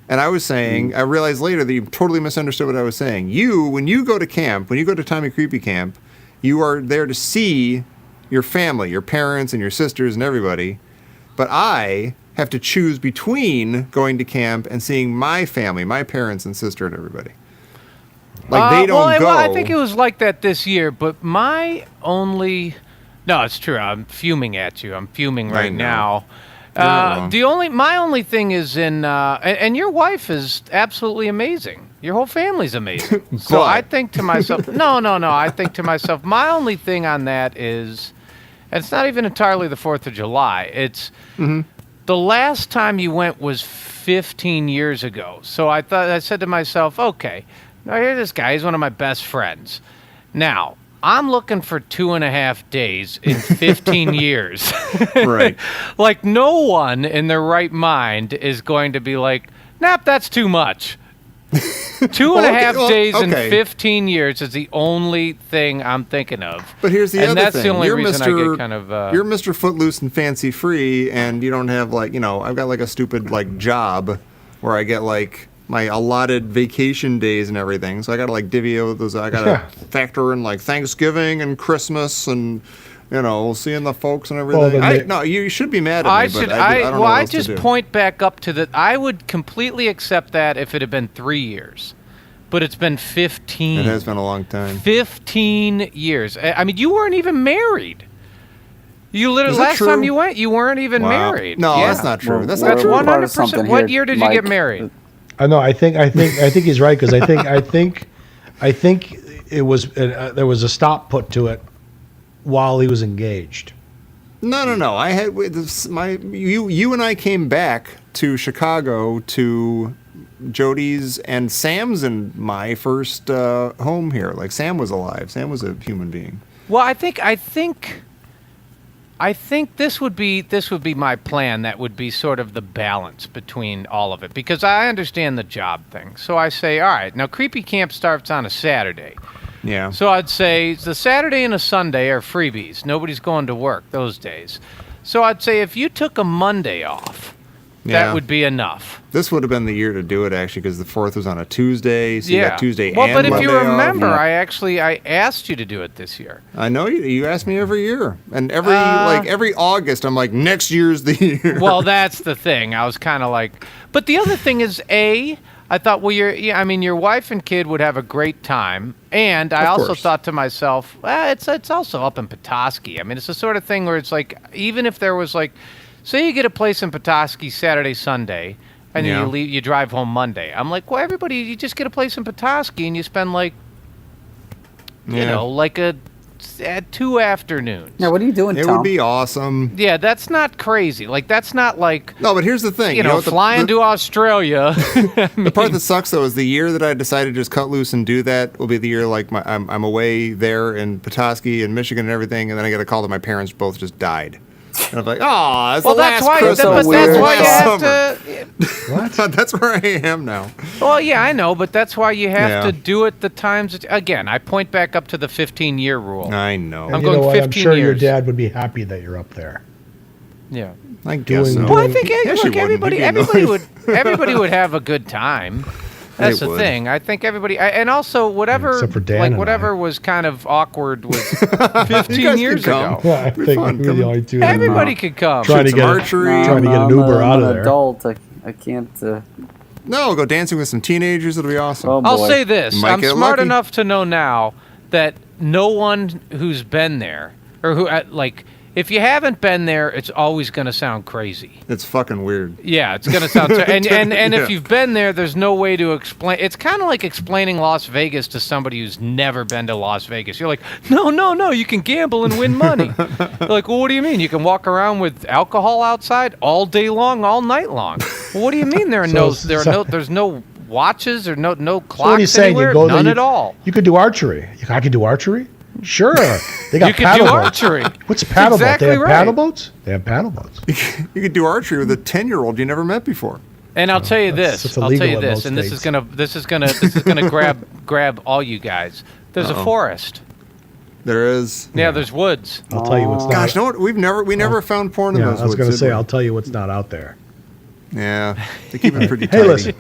and I was saying, I realized later that you totally misunderstood what I was saying. When you go to camp, when you go to Tommy Creepy Camp, you are there to see your family, your parents and your sisters and everybody. But I have to choose between going to camp and seeing my family, my parents and sister and everybody. Like they don't go. Well, I think it was like that this year, but my only... No, it's true. I'm fuming at you. I'm fuming right now. My only thing is and your wife is absolutely amazing. Your whole family's amazing. So I think to myself, no. I think to myself, my only thing on that is, and it's not even entirely the 4th of July. It's the last time you went was 15 years ago. So I said to myself, okay, now here's this guy. He's one of my best friends. Now, I'm looking for 2.5 days in 15 years. Right. Like, no one in their right mind is going to be like, nope, that's too much. 2.5 days in 15 years is the only thing I'm thinking of. But here's the other thing. And that's the only reason I get kind of... You're Mr. Footloose and fancy free, and you don't have, like, I've got, like, a stupid, like, job where I get, like... my allotted vacation days and everything, so I gotta like divvy out those. I gotta factor in like Thanksgiving and Christmas and seeing the folks and everything. No, you should be mad at me. I don't know what else just to do. point back up to the. I would completely accept that if it had been 3 years, but it's been 15. It has been a long time. 15 years. I mean, you weren't even married. You literally last time you went, you weren't even married. No, that's not true. That's not true. 100%. What year did you get married? I know. I think he's right because I think it was there was a stop put to it while he was engaged. No. I had you and I came back to Chicago to Jody's and Sam's and my first home here. Like Sam was alive. Sam was a human being. Well, I think this would be my plan. That would be sort of the balance between all of it, because I understand the job thing. So I say, all right, now Creepy Camp starts on a Saturday. Yeah. So I'd say the Saturday and a Sunday are freebies. Nobody's going to work those days. So I'd say if you took a Monday off, that would be enough. This would have been the year to do it, actually, because the 4th was on a Tuesday, so you got Tuesday and Monday. Well, but if you remember, off. I asked you to do it this year. I know you ask me every year, and every August, I'm like, next year's the year. Well, that's the thing. I was kind of like, but the other thing is, I thought, well, your wife and kid would have a great time, and I also thought to myself, well, it's also up in Petoskey. I mean, it's the sort of thing where it's like, even if there was like, say you get a place in Petoskey Saturday, Sunday, and then you drive home Monday. I'm like, well, you just get a place in Petoskey and you spend like, like 2 afternoons. Yeah, what are you doing, Tom? It would be awesome. Yeah, that's not crazy. Like, that's not like... No, but here's the thing. Flying to Australia. The part that sucks, though, is the year that I decided to just cut loose and do that will be the year, like, I'm away there in Petoskey and Michigan and everything, and then I get a call that my parents both just died. And I'm like, oh, it's the last Christmas. That's why you have to... What? That's where I am now. Well, yeah, I know, but that's why you have to do it the times... Again, I point back up to the 15-year rule. I know. I'm going 15 I'm sure years. Your dad would be happy that you're up there. Yeah. I guess so. Well, I think everybody would have a good time. That's the thing. I think everybody, and also whatever, except for Dan whatever was kind of awkward was 15 years ago. Yeah, I think we're the only two. Everybody could come. Trying to get an Uber out of there. Adult, I can't. No, go dancing with some teenagers. It'll be awesome. Oh, I'll say this: I'm smart lucky. enough to know now that no one who's been there or who If you haven't been there, it's always going to sound crazy. It's fucking weird. Yeah, it's going to sound... and Yeah. if you've been there, there's no way to explain... It's kind of like explaining Las Vegas to somebody who's never been to Las Vegas. You're like, no, you can gamble and win money. They're like, well, what do you mean? You can walk around with alcohol outside all day long, all night long. Well, what do you mean there's no watches or no clocks So what are you saying? anywhere? You go there, None at all. You could do archery. I could do archery? Sure. They got You could paddle do boats. archery. What's paddle boat? exactly They have right. paddle boats? They have paddle boats. You could do archery with a 10-year-old you never met before. And I'll tell you That's this. illegal I'll tell you in this, most and this states. is gonna grab all you guys. There's a forest. There is. Yeah, there's woods. I'll tell you what's not. Gosh, no, we never found porn in Yeah, those I was woods. going to did say, we? I'll tell you what's not out there. Yeah, they keep it pretty Hey, tidy. listen.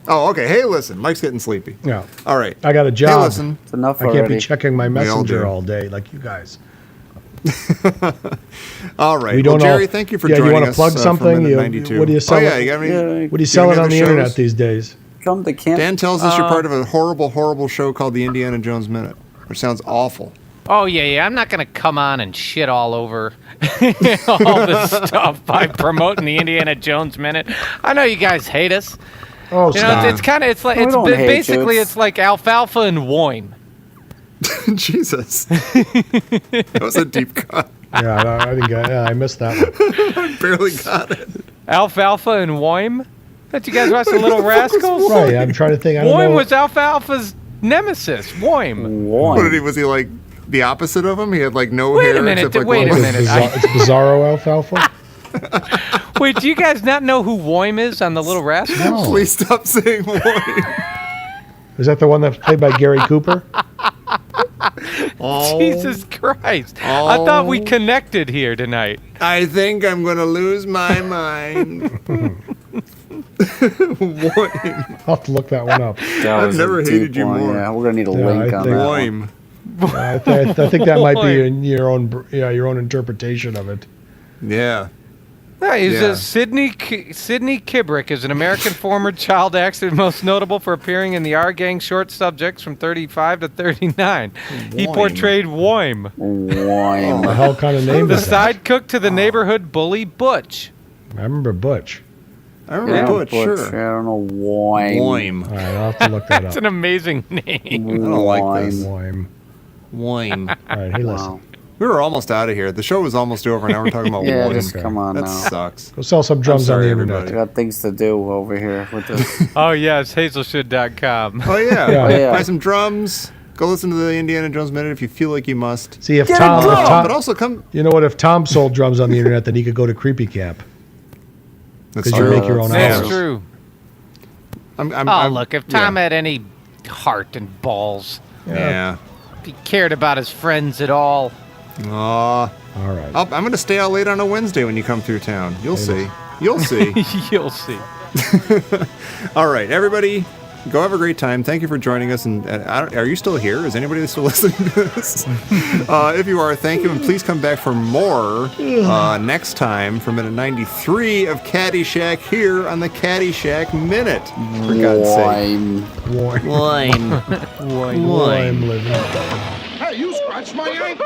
Oh, okay. Hey, listen. Mike's getting sleepy. Yeah. All right. I got a job. Hey, listen. It's enough I can't already. be checking my all messenger do. all day like you guys. All right. We Well, don't Jerry, all- thank you for yeah, joining you wanna us. plug For something? Minute You- 92. what do you sell Oh, yeah. it- You got any, Yeah, What are you do any selling on other the shows? internet these days? Come to camp. Dan tells us you're part of a horrible, horrible show called the Indiana Jones Minute, which sounds awful. Oh yeah. I'm not gonna come on and shit all over all this stuff by promoting the Indiana Jones Minute. I know you guys hate us. Oh, You know, stop. it's like We it's don't hate basically you. it's like alfalfa and Woim. Jesus. That was a deep cut. Yeah, no, I didn't get. Yeah, I missed that one. Barely got it. Alfalfa and Woim. Don't you guys watch the Little Rascals? Right, I'm trying to think. I don't Woim know. was alfalfa's nemesis. Woim. What did he, One. was he like the opposite of him? He had like no Wait a hair minute, except like wait a one- minute. It's Bizarro alfalfa. Wait, do you guys not know who Woim is on the Little Rascals? No. Please stop saying one. Is that the one that's played by Gary Cooper? Oh, Jesus Christ. I thought we connected here tonight. I think I'm going to lose my mind. Woim. I'll have to look that one up. That I've was a never deep hated you one, more. Yeah, we're gonna need a Yeah, link I on think- that. One. Woim. I think that might be in your own interpretation of it. Yeah. Yeah, he's Yeah. Sidney Kibrick is an American former child actor most notable for appearing in the Our Gang short subjects from 35 to 39. He Woim. portrayed Woim, What the One. hell kind of name the is that? side cook to the neighborhood bully Butch. I remember Butch. I remember Butch, sure. I don't know. One. Woim. All right, I'll have to look that That's up. an amazing name. I don't like this. Wime. Woim. All right, hey, listen. Wow. We were almost out of here. The show was almost over. Now we're talking about Yeah, Woim. just come on That now. sucks. Go sell some drums on sorry, the everybody. internet. I got things to do over here with this. Oh, yes, hazelshit.com. Oh, yeah. Yeah. Oh, yeah. Buy some drums. Go listen to the Indiana Jones Minute if you feel like you must. See, if Get a Tom, drum! But also come. you know what? If Tom sold drums on the internet, then he could go to Creepy Camp. That's 'Cause you true. make your own That's hours. true. I'm, Look, if Tom yeah. had any heart and balls, Yeah. if he cared about his friends at all. Aw. All right. I'm going to stay out late on a Wednesday when you come through town. You'll see. You'll see. You'll see. All right, everybody, go have a great time. Thank you for joining us. And are you still here? Is anybody still listening to this? If you are, thank you. And please come back for more next time for minute 93 of Caddyshack here on the Caddyshack Minute. For God's sake. One. Wine. I'm living. Hey, you scratched my ankle.